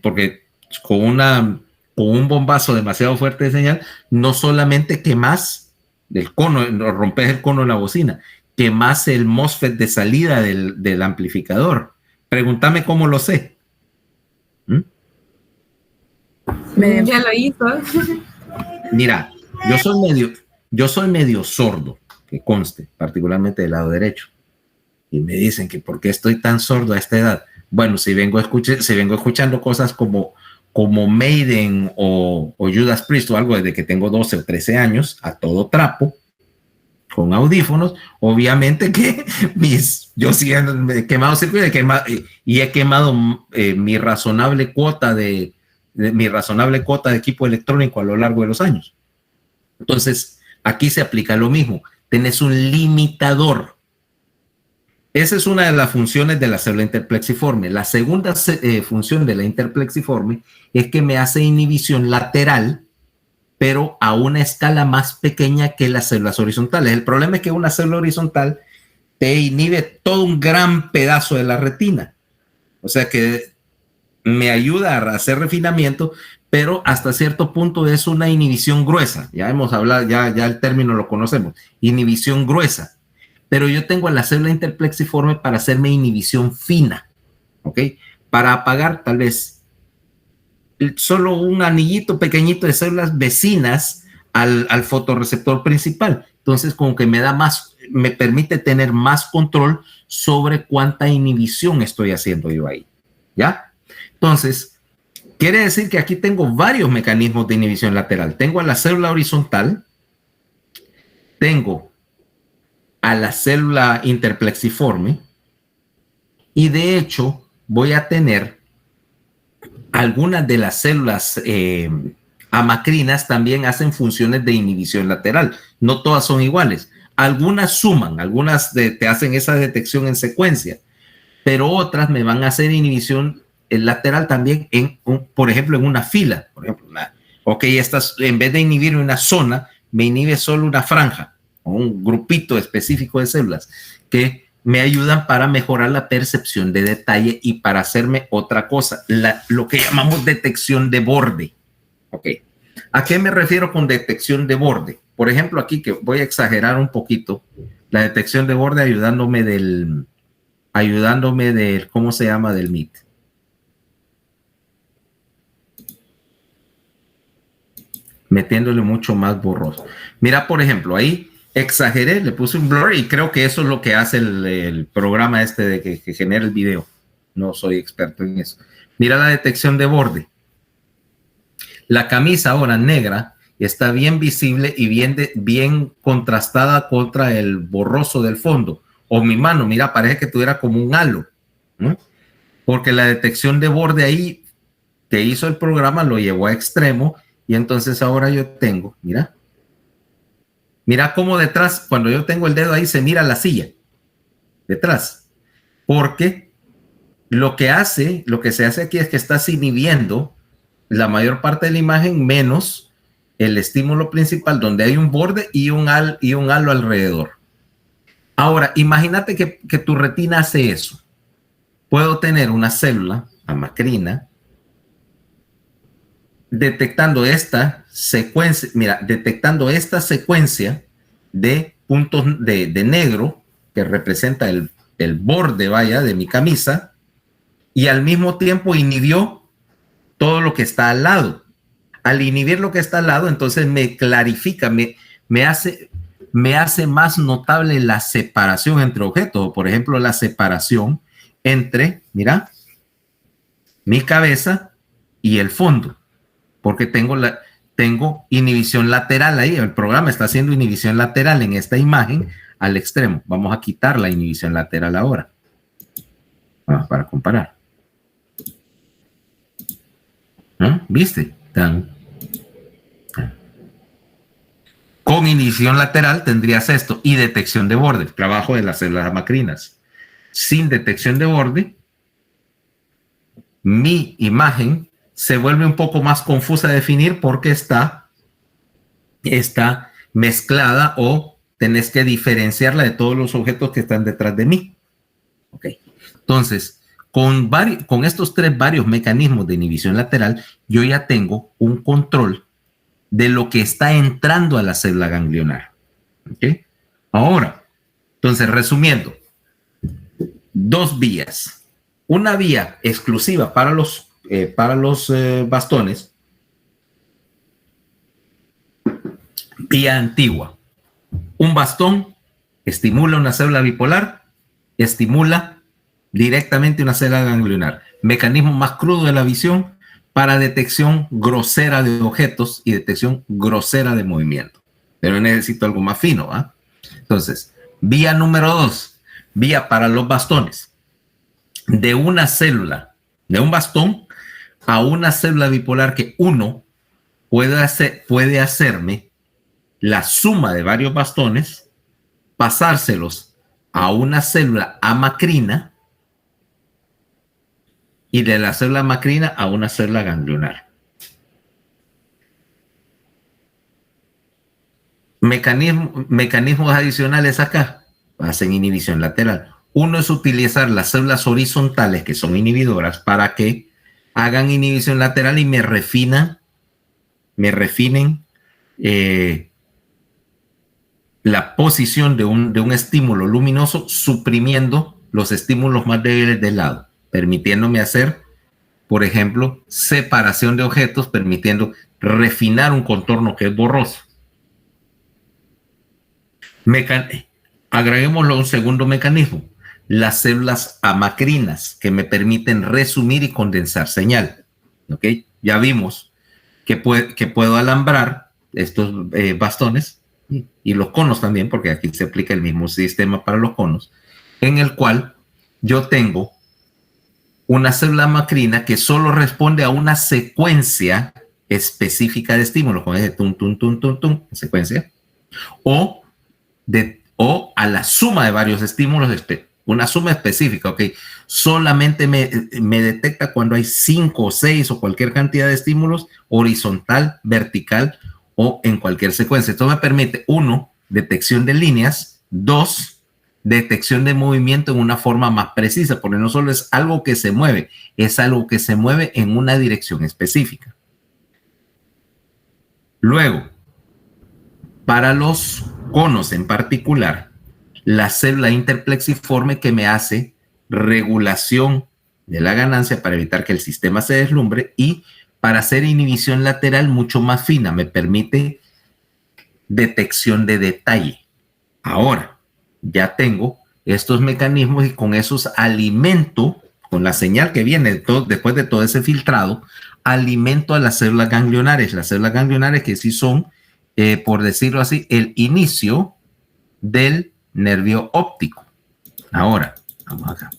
porque con un bombazo demasiado fuerte de señal, no solamente quemas el cono, rompes el cono de la bocina, quemas el MOSFET de salida del amplificador. Pregúntame cómo lo sé. Ya lo hizo. Mira, yo soy medio sordo, que conste, particularmente del lado derecho. Y me dicen que por qué estoy tan sordo a esta edad. Bueno, si vengo escuchando cosas como Maiden o Judas Priest o algo desde que tengo 12 o 13 años, a todo trapo, con audífonos, obviamente que yo sí he quemado circuito y he quemado mi razonable cuota de equipo electrónico a lo largo de los años. Entonces, aquí se aplica lo mismo. Tenés un limitador. Esa es una de las funciones de la célula interplexiforme. La segunda función de la interplexiforme es que me hace inhibición lateral, pero a una escala más pequeña que las células horizontales. El problema es que una célula horizontal te inhibe todo un gran pedazo de la retina. O sea que me ayuda a hacer refinamiento, pero hasta cierto punto es una inhibición gruesa. Ya hemos hablado, ya el término lo conocemos, inhibición gruesa. Pero yo tengo la célula interplexiforme para hacerme inhibición fina, ¿ok? Para apagar tal vez solo un anillito pequeñito de células vecinas al fotorreceptor principal. Entonces, como que me permite tener más control sobre cuánta inhibición estoy haciendo yo ahí, ¿ya? Entonces, quiere decir que aquí tengo varios mecanismos de inhibición lateral. Tengo a la célula horizontal, tengo a la célula interplexiforme y de hecho voy a tener algunas de las células amacrinas también hacen funciones de inhibición lateral. No todas son iguales. Algunas suman, algunas te hacen esa detección en secuencia, pero otras me van a hacer inhibición lateral también, por ejemplo, en una fila. Por ejemplo, en vez de inhibir una zona, me inhibe solo una franja o un grupito específico de células que me ayudan para mejorar la percepción de detalle y para hacerme otra cosa, lo que llamamos detección de borde. Ok. ¿A qué me refiero con detección de borde? Por ejemplo, aquí que voy a exagerar un poquito, la detección de borde ayudándome del, ¿cómo se llama? Del MIT. Metiéndole mucho más borroso. Mira, por ejemplo, ahí exageré, le puse un blur y creo que eso es lo que hace el programa este de que genera el video. No soy experto en eso. Mira la detección de borde. La camisa ahora negra está bien visible y bien contrastada contra el borroso del fondo. O mi mano, mira, parece que tuviera como un halo, ¿no? Porque la detección de borde ahí que hizo el programa lo llevó a extremo y entonces ahora yo tengo, mira cómo detrás, cuando yo tengo el dedo ahí se mira la silla, detrás, porque lo que se hace aquí es que estás inhibiendo la mayor parte de la imagen menos el estímulo principal donde hay un borde y un halo alrededor. Ahora, imagínate que tu retina hace eso. Puedo tener una célula amacrina detectando esta secuencia, detectando esta secuencia de puntos de negro que representa el borde, de mi camisa, y al mismo tiempo inhibió todo lo que está al lado. Al inhibir lo que está al lado, entonces me clarifica, me hace más notable la separación entre objetos, por ejemplo, la separación entre, mi cabeza y el fondo, porque tengo inhibición lateral ahí, el programa está haciendo inhibición lateral en esta imagen al extremo. Vamos a quitar la inhibición lateral ahora, para comparar. ¿Viste? Con inhibición lateral tendrías esto y detección de borde, trabajo de las células amacrinas. Sin detección de borde, mi imagen se vuelve un poco más confusa de definir porque está mezclada o tenés que diferenciarla de todos los objetos que están detrás de mí. Okay. Entonces, con estos varios mecanismos de inhibición lateral, yo ya tengo un control de lo que está entrando a la célula ganglionar. ¿Okay? Ahora, entonces, resumiendo, 2 vías. Una vía exclusiva para los bastones, vía antigua. Un bastón estimula una célula bipolar, estimula directamente una célula ganglionar. Mecanismo más crudo de la visión para detección grosera de objetos y detección grosera de movimiento. Pero necesito algo más fino, Entonces, vía número 2, vía para los bastones. De una célula, de un bastón a una célula bipolar que uno puede hacerme la suma de varios bastones, pasárselos a una célula amacrina y de la célula amacrina a una célula ganglionar. Mecanismos adicionales acá hacen inhibición lateral. Uno es utilizar las células horizontales que son inhibidoras para que hagan inhibición lateral y me refinen la posición de un estímulo luminoso, suprimiendo los estímulos más débiles del lado, permitiéndome hacer, por ejemplo, separación de objetos, permitiendo refinar un contorno que es borroso. Agreguémoslo a un segundo mecanismo, las células amacrinas que me permiten resumir y condensar señal. ¿Okay? Ya vimos que puedo alambrar estos bastones y los conos también, porque aquí se aplica el mismo sistema para los conos, en el cual yo tengo una célula amacrina que solo responde a una secuencia específica de estímulos, con ese tum, tum, tum, tum, tum, secuencia, o a la suma de varios estímulos, una suma específica, ¿ok? Solamente me detecta cuando hay 5 o 6 o cualquier cantidad de estímulos, horizontal, vertical o en cualquier secuencia. Esto me permite, 1, detección de líneas, 2, detección de movimiento en una forma más precisa, porque no solo es algo que se mueve, es algo que se mueve en una dirección específica. Luego, para los conos en particular, la célula interplexiforme que me hace regulación de la ganancia para evitar que el sistema se deslumbre y para hacer inhibición lateral mucho más fina, me permite detección de detalle. Ahora, ya tengo estos mecanismos y con esos alimento, con la señal que viene después de todo ese filtrado, alimento a las células ganglionares. Las células ganglionares que sí son, por decirlo así, el inicio del nervio óptico. Ahora, vamos acá.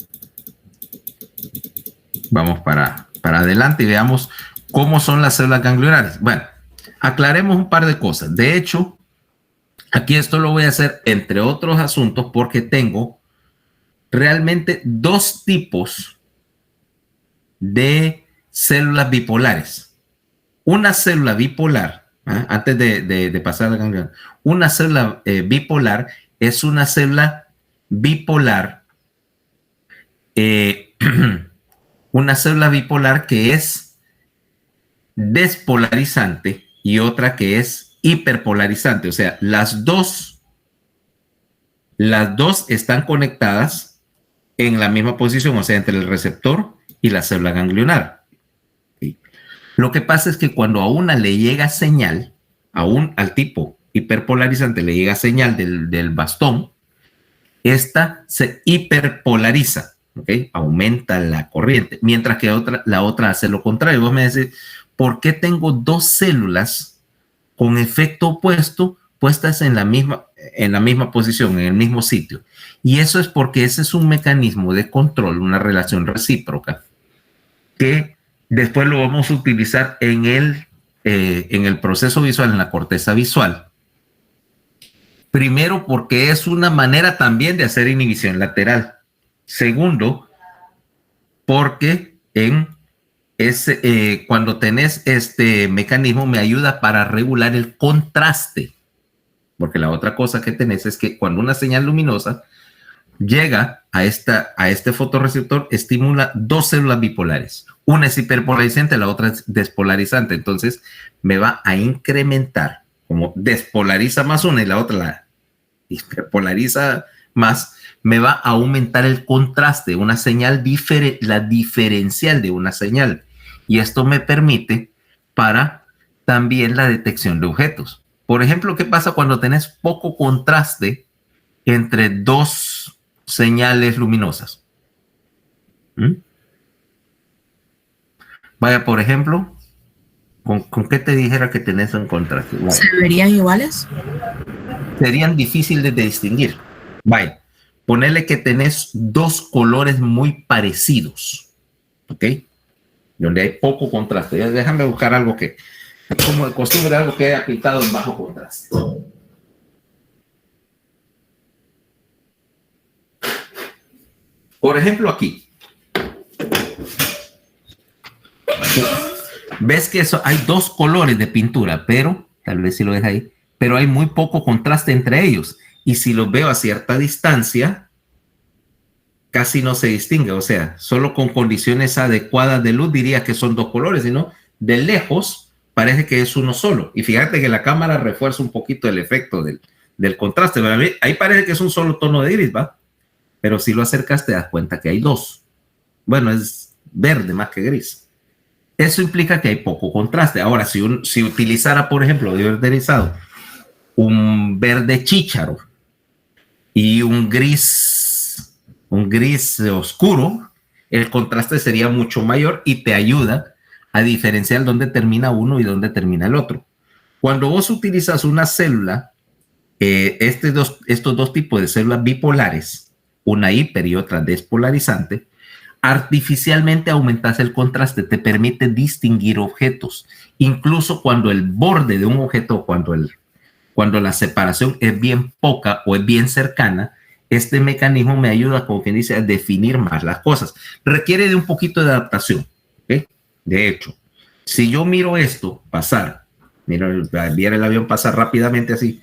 Vamos para adelante y veamos cómo son las células ganglionares. Bueno, aclaremos un par de cosas. De hecho, aquí esto lo voy a hacer entre otros asuntos porque tengo realmente dos tipos de células bipolares. Una célula bipolar, antes de pasar a la gangliona, una célula bipolar es una célula bipolar, una célula bipolar que es despolarizante y otra que es hiperpolarizante. O sea, las dos están conectadas en la misma posición, o sea, entre el receptor y la célula ganglionar. ¿Sí? Lo que pasa es que cuando a una le llega señal, al tipo hiperpolarizante le llega señal del bastón, esta se hiperpolariza. ¿Okay? Aumenta la corriente, mientras que la otra hace lo contrario. Vos me decís, ¿por qué tengo dos células con efecto opuesto puestas en la misma posición, en el mismo sitio? Y eso es porque ese es un mecanismo de control, una relación recíproca, que después lo vamos a utilizar en el proceso visual, en la corteza visual. Primero, porque es una manera también de hacer inhibición lateral. Segundo, porque cuando tenés este mecanismo me ayuda para regular el contraste. Porque la otra cosa que tenés es que cuando una señal luminosa llega a este fotorreceptor, estimula dos células bipolares. Una es hiperpolarizante, la otra es despolarizante. Entonces me va a incrementar, como despolariza más una y la otra la hiperpolariza más, me va a aumentar el contraste, una señal la diferencial de una señal. Y esto me permite para también la detección de objetos. Por ejemplo, ¿qué pasa cuando tenés poco contraste entre dos señales luminosas? Vaya, por ejemplo, ¿con qué te dijera que tenés un contraste? Vaya. ¿Se verían iguales? Serían difíciles de distinguir. Vaya. Ponerle que tenés dos colores muy parecidos, ¿ok? Donde hay poco contraste. Déjame buscar algo que, como de costumbre, algo que haya pintado en bajo contraste. Por ejemplo, aquí. Ves que hay dos colores de pintura, pero, tal vez si lo deja ahí, pero hay muy poco contraste entre ellos. Y si los veo a cierta distancia, casi no se distingue. O sea, solo con condiciones adecuadas de luz diría que son dos colores, sino de lejos parece que es uno solo. Y fíjate que la cámara refuerza un poquito el efecto del contraste. Ahí parece que es un solo tono de iris, ¿va? Pero si lo acercas te das cuenta que hay dos. Bueno, es verde más que gris. Eso implica que hay poco contraste. Ahora, si utilizara, por ejemplo, de verderizado, un verde chícharo y un gris oscuro, el contraste sería mucho mayor y te ayuda a diferenciar dónde termina uno y dónde termina el otro. Cuando vos utilizas una célula, estos dos tipos de células bipolares, una hiper y otra despolarizante, artificialmente aumentas el contraste, te permite distinguir objetos, incluso cuando el borde de un objeto, cuando la separación es bien poca o es bien cercana, este mecanismo me ayuda, como quien dice, a definir más las cosas. Requiere de un poquito de adaptación, ¿okay? De hecho, si yo miro esto pasar, viera el avión pasar rápidamente así,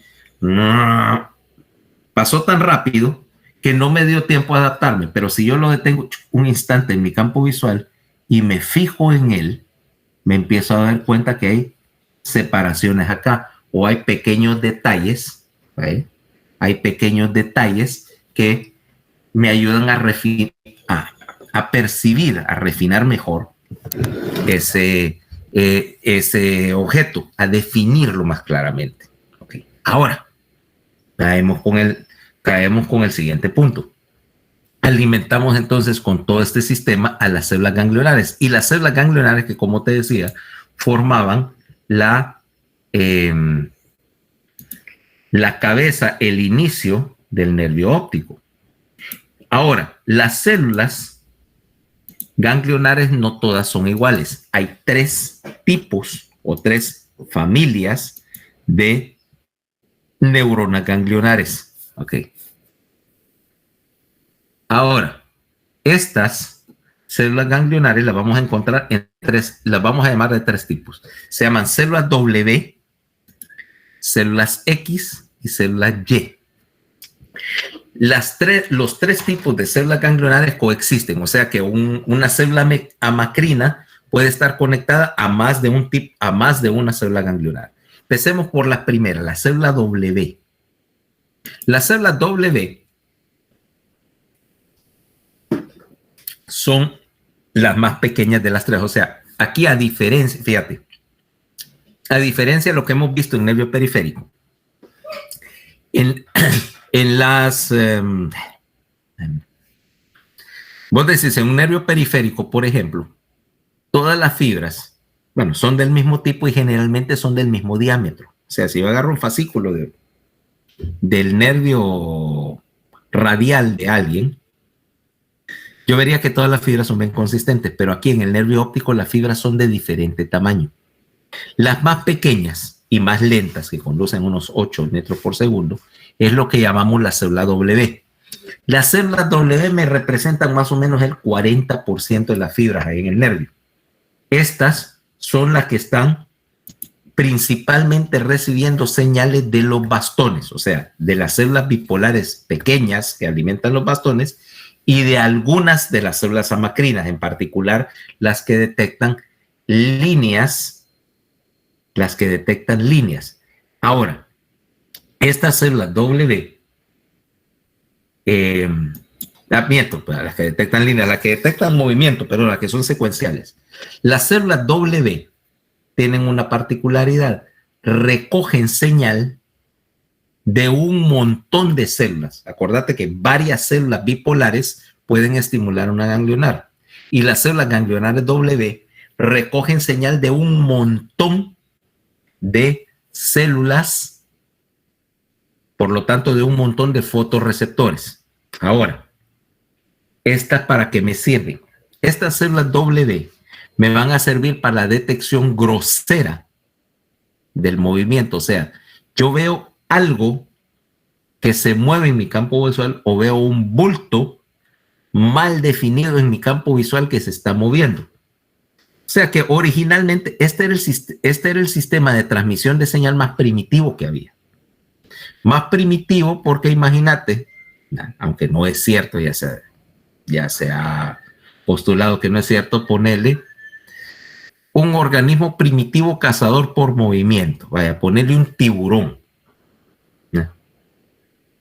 pasó tan rápido que no me dio tiempo a adaptarme, pero si yo lo detengo un instante en mi campo visual y me fijo en él, me empiezo a dar cuenta que hay separaciones acá, o hay pequeños detalles, ¿sí? Hay pequeños detalles que me ayudan a percibir, a refinar mejor ese objeto, a definirlo más claramente. Okay. Ahora, caemos con el siguiente punto. alimentamos entonces con todo este sistema a las células ganglionares. Y las células ganglionares que, como te decía, formaban la cabeza, el inicio del nervio óptico. Ahora, las células ganglionares no todas son iguales. Hay 3 tipos o 3 familias de neuronas ganglionares. Ok. Ahora, estas células ganglionares las vamos a encontrar en 3, las vamos a llamar de 3 tipos. Se llaman células W, células X y células Y. Los 3 tipos de células ganglionares coexisten, o sea que una célula amacrina puede estar conectada a más de una célula ganglionar. Empecemos por la primera, la célula W. La célula W son las más pequeñas de las 3. O sea, aquí a diferencia, fíjate, a diferencia de lo que hemos visto en nervio periférico, en las... vos decís, en un nervio periférico, por ejemplo, todas las fibras, bueno, son del mismo tipo y generalmente son del mismo diámetro. O sea, si yo agarro un fascículo del nervio radial de alguien, yo vería que todas las fibras son bien consistentes, pero aquí en el nervio óptico las fibras son de diferente tamaño. Las más pequeñas y más lentas, que conducen unos 8 metros por segundo, es lo que llamamos la célula W. Las células W me representan más o menos el 40% de las fibras ahí en el nervio. Estas son las que están principalmente recibiendo señales de los bastones, o sea, de las células bipolares pequeñas que alimentan los bastones y de algunas de las células amacrinas, en particular las que detectan líneas, Ahora, estas células W, las que detectan líneas, las que detectan movimiento, pero las que son secuenciales. Las células W tienen una particularidad, recogen señal de un montón de células. Acordate que varias células bipolares pueden estimular una ganglionar. Y las células ganglionares W recogen señal de un montón de células, por lo tanto, de un montón de fotorreceptores. Ahora, ¿estas para qué me sirven? Estas células W me van a servir para la detección grosera del movimiento. O sea, yo veo algo que se mueve en mi campo visual o veo un bulto mal definido en mi campo visual que se está moviendo. O sea que originalmente este era el sistema de transmisión de señal más primitivo que había. Más primitivo porque imagínate, aunque no es cierto, ya se ha postulado que no es cierto, ponerle un organismo primitivo cazador por movimiento. Vaya, ponerle un tiburón.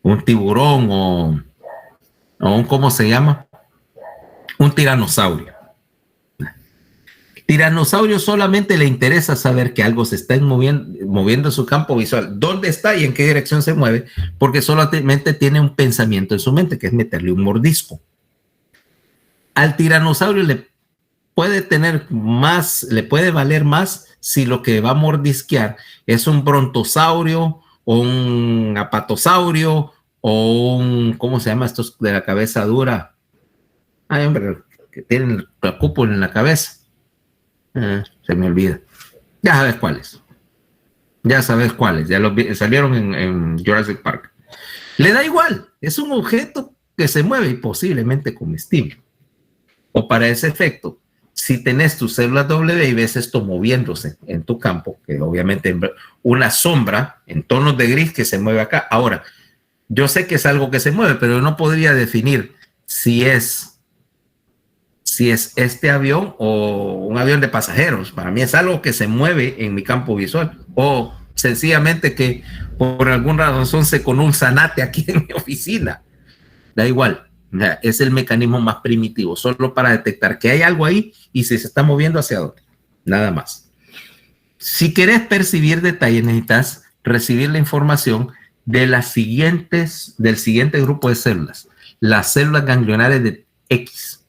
Un tiburón o un, ¿cómo se llama? Un tiranosaurio. Tiranosaurio solamente le interesa saber que algo se está moviendo en su campo visual. ¿Dónde está y en qué dirección se mueve? Porque solamente tiene un pensamiento en su mente, que es meterle un mordisco. Al tiranosaurio le puede valer más si lo que va a mordisquear es un brontosaurio o un apatosaurio o un, ¿cómo se llama estos de la cabeza dura? Ay, hombre, que tienen la cúpula en la cabeza. Se me olvida. Ya sabes cuáles. Ya salieron en Jurassic Park. Le da igual, es un objeto que se mueve y posiblemente comestible. O para ese efecto, si tenés tus células W y ves esto moviéndose en tu campo, que obviamente una sombra en tonos de gris que se mueve acá. Ahora, yo sé que es algo que se mueve, pero no podría definir si es este avión o un avión de pasajeros. Para mí es algo que se mueve en mi campo visual. O sencillamente que por alguna razón se con un zanate aquí en mi oficina. Da igual. Es el mecanismo más primitivo, solo para detectar que hay algo ahí y si se está moviendo hacia dónde. Nada más. Si querés percibir detalles, necesitas recibir la información del siguiente grupo de células. las células ganglionares de X.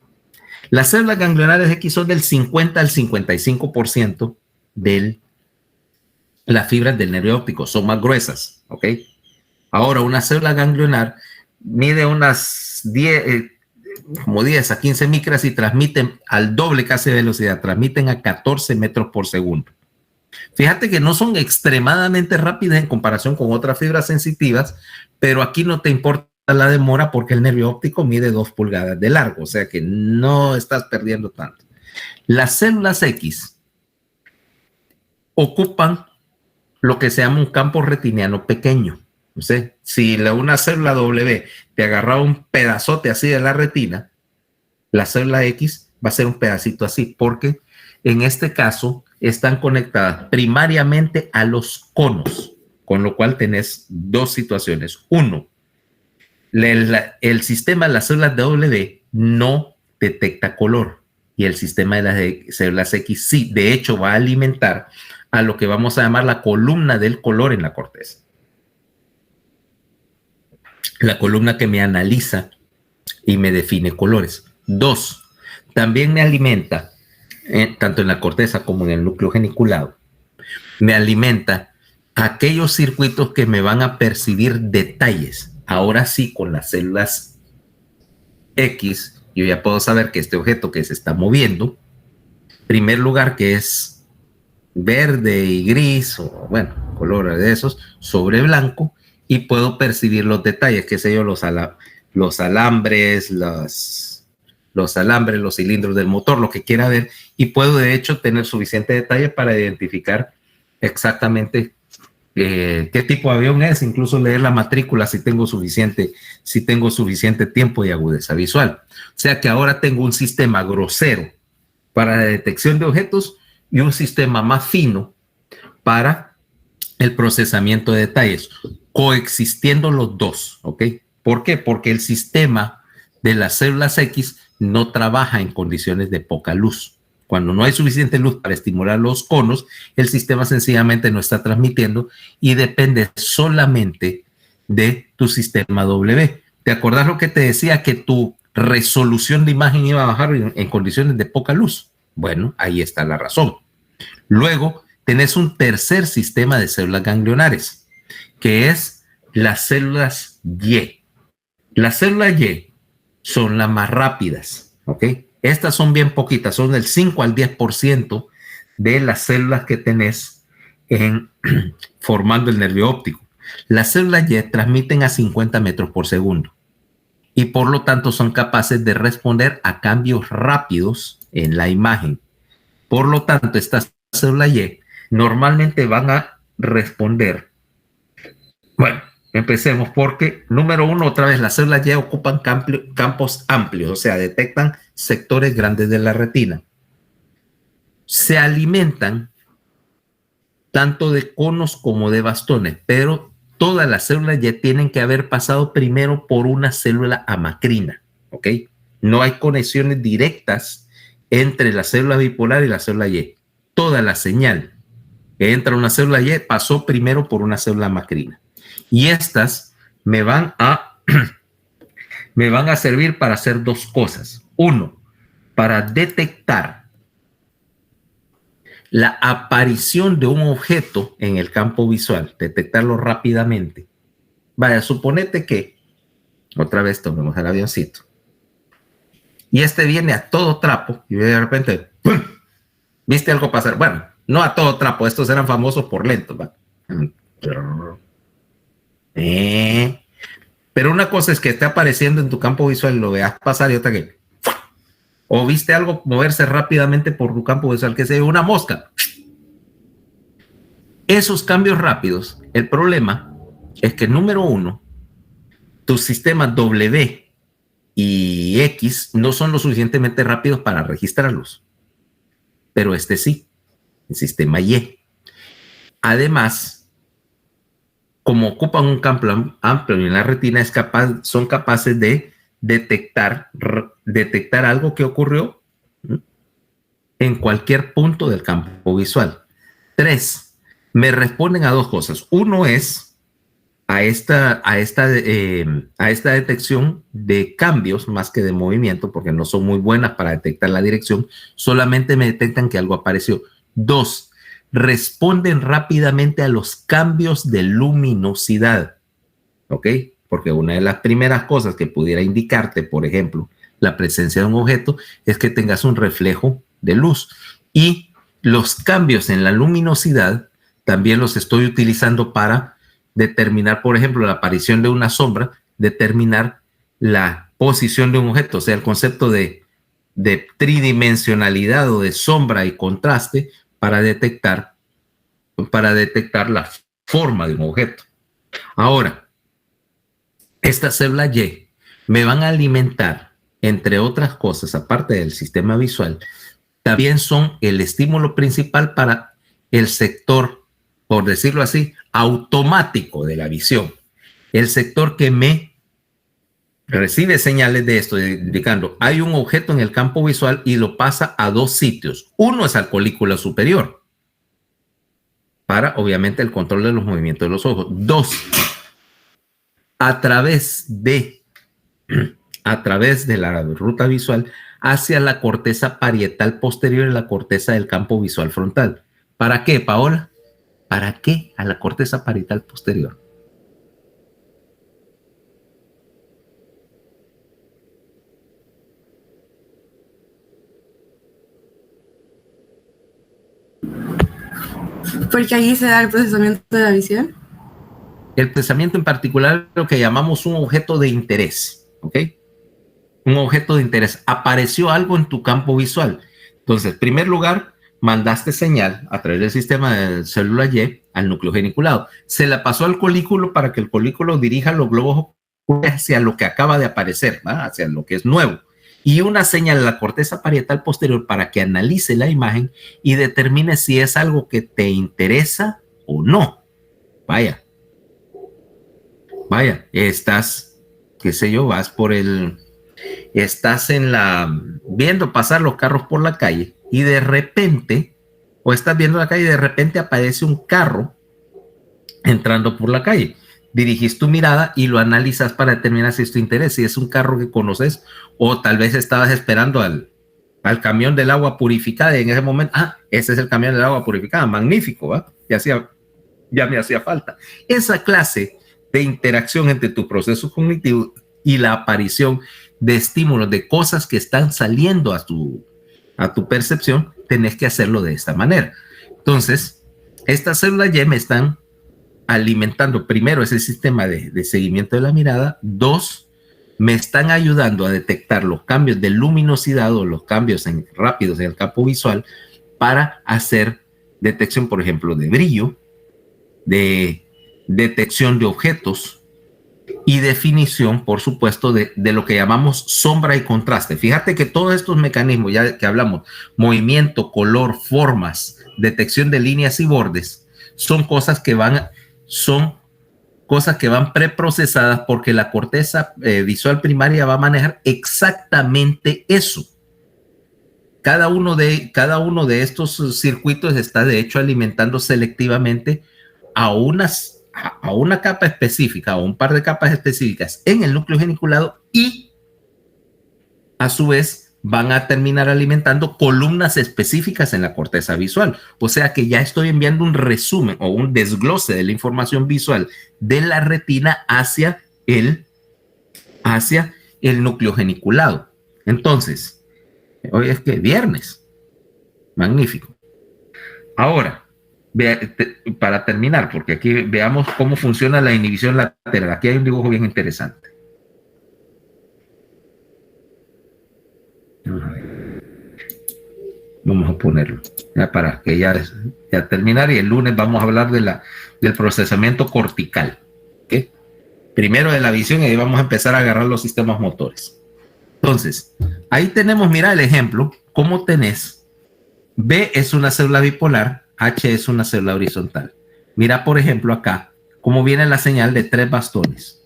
Las células ganglionares de X son del 50 al 55% de las fibras del nervio óptico, son más gruesas, ¿ok? Ahora, una célula ganglionar mide unas 10, como 10 a 15 micras y transmiten al doble casi de velocidad, transmiten a 14 metros por segundo. Fíjate que no son extremadamente rápidas en comparación con otras fibras sensitivas, pero aquí no te importa la demora porque el nervio óptico mide 2 pulgadas de largo, o sea que no estás perdiendo tanto. Las células X ocupan lo que se llama un campo retiniano pequeño. O sea, si una célula W te agarraba un pedazote así de la retina, la célula X va a ser un pedacito así, porque en este caso están conectadas primariamente a los conos, con lo cual tenés dos situaciones. Uno, el sistema de las células W no detecta color y el sistema de las células X sí, de hecho va a alimentar a lo que vamos a llamar la columna del color en la corteza. La columna que me analiza y me define colores. Dos, también me alimenta, tanto en la corteza como en el núcleo geniculado, me alimenta aquellos circuitos que me van a percibir detalles. Ahora sí, con las células X, yo ya puedo saber que este objeto que se está moviendo, en primer lugar que es verde y gris, o bueno, colores de esos, sobre blanco, y puedo percibir los detalles, qué sé yo, los alambres, los cilindros del motor, lo que quiera ver, y puedo de hecho tener suficiente detalle para identificar exactamente qué tipo de avión es, incluso leer la matrícula si tengo suficiente tiempo y agudeza visual. O sea que ahora tengo un sistema grosero para la detección de objetos y un sistema más fino para el procesamiento de detalles, coexistiendo los dos, ¿ok? ¿Por qué? Porque el sistema de las células X no trabaja en condiciones de poca luz. Cuando no hay suficiente luz para estimular los conos, el sistema sencillamente no está transmitiendo y depende solamente de tu sistema W. ¿Te acordás lo que te decía? Que tu resolución de imagen iba a bajar en condiciones de poca luz. Bueno, ahí está la razón. Luego, tenés un tercer sistema de células ganglionares, que es las células Y. Las células Y son las más rápidas, ¿ok? Estas son bien poquitas, son del 5 al 10% de las células que tenés formando el nervio óptico. Las células Y transmiten a 50 metros por segundo y por lo tanto son capaces de responder a cambios rápidos en la imagen. Por lo tanto, estas células Y normalmente van a responder. Bueno, empecemos porque, número uno, otra vez, las células Y ocupan campos amplios, o sea, detectan sectores grandes de la retina. Se alimentan tanto de conos como de bastones, pero todas las células Y tienen que haber pasado primero por una célula amacrina, ¿ok? No hay conexiones directas entre la célula bipolar y la célula Y. Toda la señal que entra a una célula Y pasó primero por una célula amacrina. Y estas me van a servir para hacer dos cosas. Uno, para detectar la aparición de un objeto en el campo visual, detectarlo rápidamente. Vaya, suponete que, otra vez tomemos el avioncito, y este viene a todo trapo, y de repente, ¡pum!, ¿viste algo pasar? Bueno, no a todo trapo, estos eran famosos por lentos, ¿va? Pero una cosa es que esté apareciendo en tu campo visual y lo veas pasar, y otra que, o viste algo moverse rápidamente por tu campo visual, que sea una mosca. Esos cambios rápidos, el problema es que, número uno, tus sistemas W y X no son lo suficientemente rápidos para registrarlos, pero este sí, el sistema Y. Además, como ocupan un campo amplio en la retina, son capaces de detectar algo que ocurrió en cualquier punto del campo visual. 3, me responden a dos cosas. Uno es a esta detección de cambios más que de movimiento, porque no son muy buenas para detectar la dirección, solamente me detectan que algo apareció. 2, responden rápidamente a los cambios de luminosidad, ¿ok? Porque una de las primeras cosas que pudiera indicarte, por ejemplo, la presencia de un objeto, es que tengas un reflejo de luz. Y los cambios en la luminosidad también los estoy utilizando para determinar, por ejemplo, la aparición de una sombra, determinar la posición de un objeto, o sea, el concepto de tridimensionalidad o de sombra y contraste para detectar la forma de un objeto. Ahora, estas células Y me van a alimentar, entre otras cosas, aparte del sistema visual, también son el estímulo principal para el sector, por decirlo así, automático de la visión. El sector que me recibe señales de esto, indicando, hay un objeto en el campo visual y lo pasa a 2 sitios. Uno es al colículo superior, para, obviamente, el control de los movimientos de los ojos. 2, a través de la ruta visual hacia la corteza parietal posterior y la corteza del campo visual frontal. ¿Para qué, Paola? ¿Para qué a la corteza parietal posterior? Porque ahí se da el procesamiento de la visión. El procesamiento en particular, lo que llamamos un objeto de interés, ¿ok? Un objeto de interés. Apareció algo en tu campo visual. Entonces, en primer lugar, mandaste señal a través del sistema de célula Y al núcleo geniculado. Se la pasó al colículo para que el colículo dirija los globos oculares hacia lo que acaba de aparecer, ¿va? Hacia lo que es nuevo. Y una señal a la corteza parietal posterior para que analice la imagen y determine si es algo que te interesa o no. Vaya, estás, qué sé yo, estás viendo pasar los carros por la calle y de repente, o estás viendo la calle y de repente aparece un carro entrando por la calle. Dirigís tu mirada y lo analizas para determinar si es tu interés, si es un carro que conoces o tal vez estabas esperando al camión del agua purificada y en ese momento, ese es el camión del agua purificada, magnífico, ¿va? Ya me hacía falta. Esa clase de interacción entre tu proceso cognitivo y la aparición de estímulos, de cosas que están saliendo a tu percepción, tenés que hacerlo de esta manera. Entonces, estas células Y me están alimentando primero ese sistema de seguimiento de la mirada. 2, me están ayudando a detectar los cambios de luminosidad o los cambios rápidos en el campo visual para hacer detección, por ejemplo, de brillo, de detección de objetos y definición, por supuesto, de lo que llamamos sombra y contraste. Fíjate que todos estos mecanismos, ya que hablamos, movimiento, color, formas, detección de líneas y bordes, son cosas que van preprocesadas porque la corteza visual primaria va a manejar exactamente eso. Cada uno de estos circuitos está, de hecho, alimentando selectivamente a una capa específica o un par de capas específicas en el núcleo geniculado y a su vez van a terminar alimentando columnas específicas en la corteza visual. O sea que ya estoy enviando un resumen o un desglose de la información visual de la retina hacia el núcleo geniculado. Entonces, hoy es que viernes. Magnífico. Ahora, para terminar, porque aquí veamos cómo funciona la inhibición lateral. Aquí hay un dibujo bien interesante. Vamos a ponerlo ya para que ya terminar, y el lunes vamos a hablar del procesamiento cortical, ¿okay? Primero de la visión y ahí vamos a empezar a agarrar los sistemas motores. Entonces, ahí tenemos, mira el ejemplo, cómo tenés, B es una célula bipolar, H es una célula horizontal. Mira, por ejemplo, acá, cómo viene la señal de 3 bastones.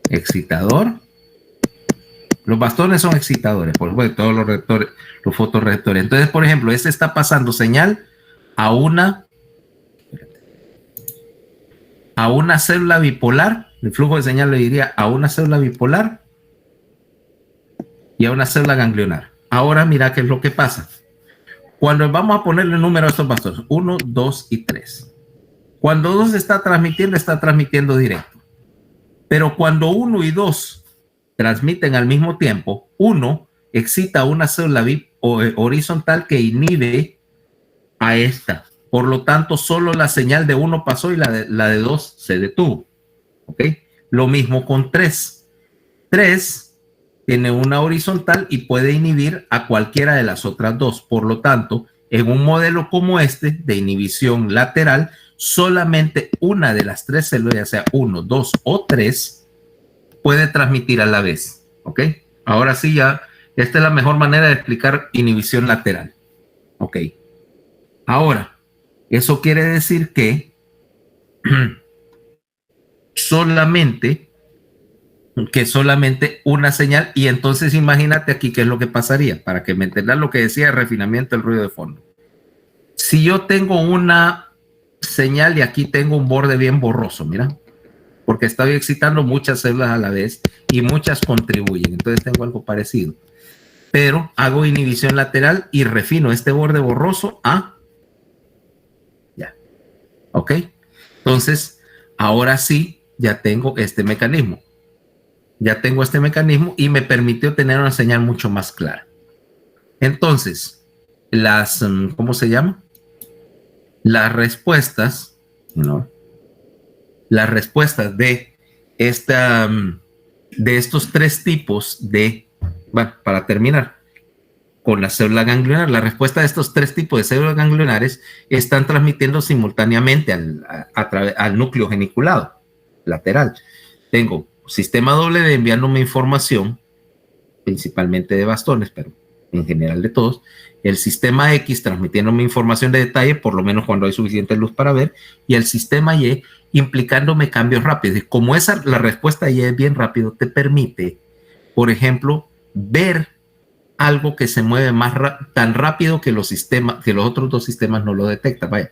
Excitador. Los bastones son excitadores, por supuesto, todos los fotorreceptores. Entonces, por ejemplo, este está pasando señal a una a una célula bipolar, el flujo de señal le diría a una célula bipolar y a una célula ganglionar. Ahora mira qué es lo que pasa. Cuando vamos a ponerle el número a estos bastones, 1, 2 y 3. Cuando 2 está transmitiendo directo. Pero cuando 1 y 2 transmiten al mismo tiempo, 1 excita una célula horizontal que inhibe a esta. Por lo tanto, solo la señal de 1 pasó y la de 2 se detuvo. ¿Ok? Lo mismo con 3. 3 tiene una horizontal y puede inhibir a cualquiera de las otras dos. Por lo tanto, en un modelo como este de inhibición lateral, solamente una de las 3 células, ya sea 1, 2 o 3, puede transmitir a la vez. ¿Ok? Ahora sí, ya, esta es la mejor manera de explicar inhibición lateral. ¿Ok? Ahora, eso quiere decir que solamente una señal, y entonces imagínate aquí qué es lo que pasaría, para que me entendas lo que decía el refinamiento del ruido de fondo. Si yo tengo una señal y aquí tengo un borde bien borroso, mira, porque estoy excitando muchas células a la vez y muchas contribuyen, entonces tengo algo parecido. Pero hago inhibición lateral y refino este borde borroso a... Ya. ¿Ok? Entonces, ahora sí, ya tengo este mecanismo. Ya tengo este mecanismo y me permitió tener una señal mucho más clara. Entonces, ¿cómo se llama? Las respuestas, ¿no? Las respuestas de estos 3 tipos de, bueno, para terminar, con la célula ganglionar, la respuesta de estos 3 tipos de células ganglionares están transmitiendo simultáneamente al núcleo geniculado lateral. Tengo sistema W enviándome información, principalmente de bastones, pero en general de todos. El sistema X transmitiéndome información de detalle, por lo menos cuando hay suficiente luz para ver. Y el sistema Y implicándome cambios rápidos. Y como la respuesta Y es bien rápido, te permite, por ejemplo, ver algo que se mueve tan rápido que los otros 2 sistemas no lo detectan. Vaya,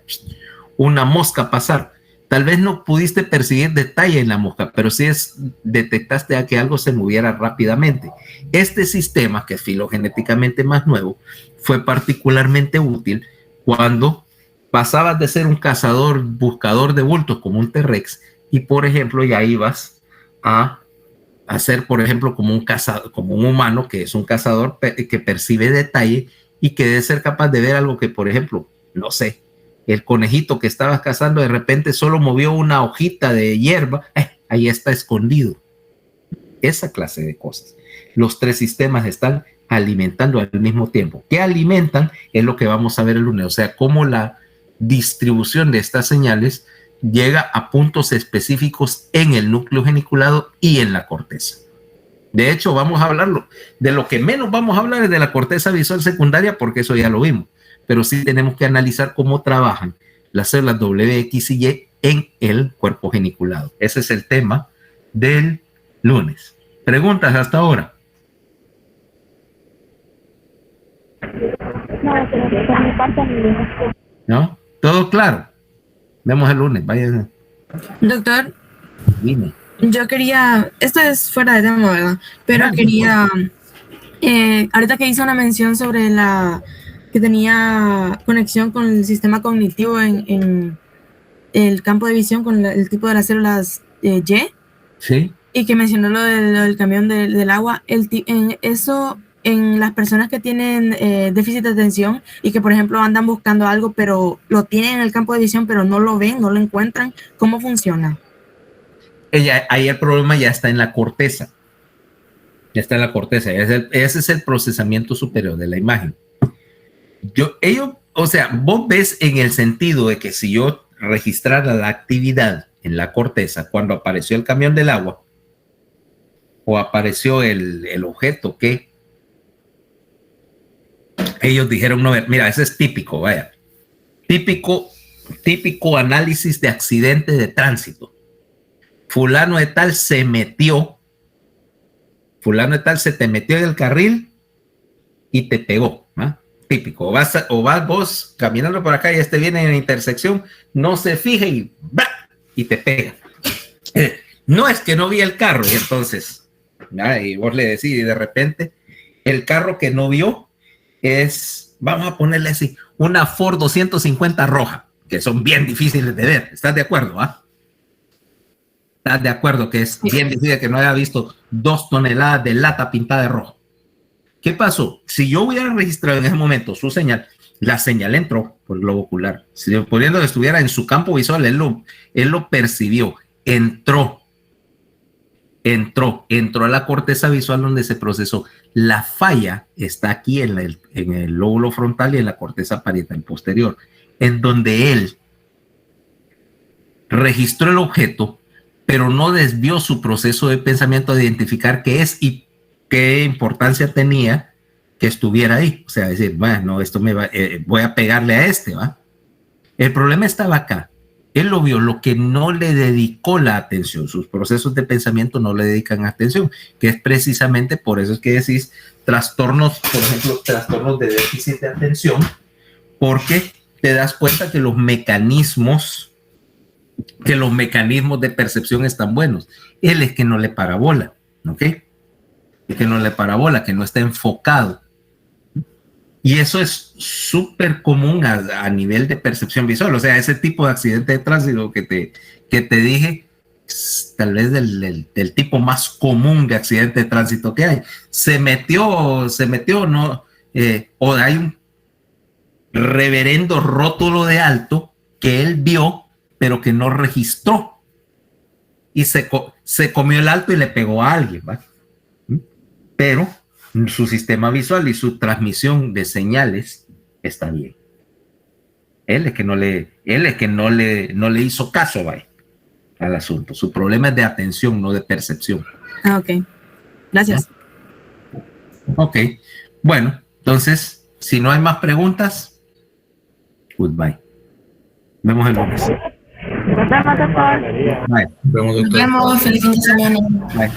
una mosca pasar. Tal vez no pudiste percibir detalle en la mosca, pero sí detectaste a que algo se moviera rápidamente. Este sistema, que es filogenéticamente más nuevo, fue particularmente útil cuando pasabas de ser un buscador de bultos como un T-Rex y, por ejemplo, ya ibas a ser, por ejemplo, como un humano que es un cazador que percibe detalle y que debe ser capaz de ver algo que, por ejemplo, no sé, el conejito que estabas cazando de repente solo movió una hojita de hierba, ahí está escondido. Esa clase de cosas. Los 3 sistemas están alimentando al mismo tiempo. ¿Qué alimentan? Es lo que vamos a ver el lunes. O sea, cómo la distribución de estas señales llega a puntos específicos en el núcleo geniculado y en la corteza. De hecho, vamos a hablarlo. De lo que menos vamos a hablar es de la corteza visual secundaria, porque eso ya lo vimos. Pero sí tenemos que analizar cómo trabajan las células W, X y Y en el cuerpo geniculado. Ese es el tema del lunes. ¿Preguntas hasta ahora? ¿No? ¿Todo claro? Vemos el lunes. Vaya. Doctor, Dime. yo quería, esto es fuera de tema, ¿verdad? Pero quería, ahorita que hice una mención sobre que tenía conexión con el sistema cognitivo en el campo de visión con el tipo de las células Y. Sí. Y que mencionó lo del camión del agua. Eso en las personas que tienen déficit de atención y que, por ejemplo, andan buscando algo, pero lo tienen en el campo de visión, pero no lo ven, no lo encuentran, ¿cómo funciona? Ahí el problema ya está en la corteza. Ya está en la corteza. Ese es el procesamiento superior de la imagen. O sea, vos ves en el sentido de que si yo registrara la actividad en la corteza cuando apareció el camión del agua o apareció el objeto que ellos dijeron no ver, mira, ese es típico, vaya, típico análisis de accidente de tránsito. Fulano de tal se te metió en el carril y te pegó, ¿ah? Típico. O vas vos caminando por acá y viene en la intersección, no se fija y ¡bah! y te pega. No es que no vi el carro, y entonces, y vos le decís, y de repente, el carro que no vio es, vamos a ponerle así, una Ford 250 roja, que son bien difíciles de ver. ¿Estás de acuerdo? ¿Estás de acuerdo que es bien difícil que no haya visto 2 toneladas de lata pintada de rojo? ¿Qué pasó? Si yo hubiera registrado en ese momento su señal, la señal entró por el globo ocular. Si poniendo que estuviera en su campo visual, él lo percibió, entró a la corteza visual donde se procesó. La falla está aquí en el lóbulo frontal y en la corteza parietal posterior, en donde él registró el objeto, pero no desvió su proceso de pensamiento de identificar qué es y qué importancia tenía que estuviera ahí. O sea, decir, bueno, esto voy a pegarle a este, ¿va? El problema estaba acá. Él lo vio, lo que no le dedicó la atención, sus procesos de pensamiento no le dedican atención, que es precisamente por eso es que decís trastornos, por ejemplo, trastornos de déficit de atención, porque te das cuenta que los mecanismos de percepción están buenos. Él es que no le para bola, ¿ok? Es que no le para bola, que no está enfocado. Y eso es súper común a nivel de percepción visual. O sea, ese tipo de accidente de tránsito que te dije, tal vez del tipo más común de accidente de tránsito que hay. Se metió, no, o hay un reverendo rótulo de alto que él vio, pero que no registró. Y se comió el alto y le pegó a alguien, ¿va? Pero su sistema visual y su transmisión de señales está bien. Él es que no le hizo caso, ¿va? Al asunto. Su problema es de atención, no de percepción. Ok. Gracias. Ok. Bueno, entonces, si no hay más preguntas, goodbye. Vemos el lunes. Nos vemos, doctor. Bye. Nos vemos. Feliz fin de semana. Bye.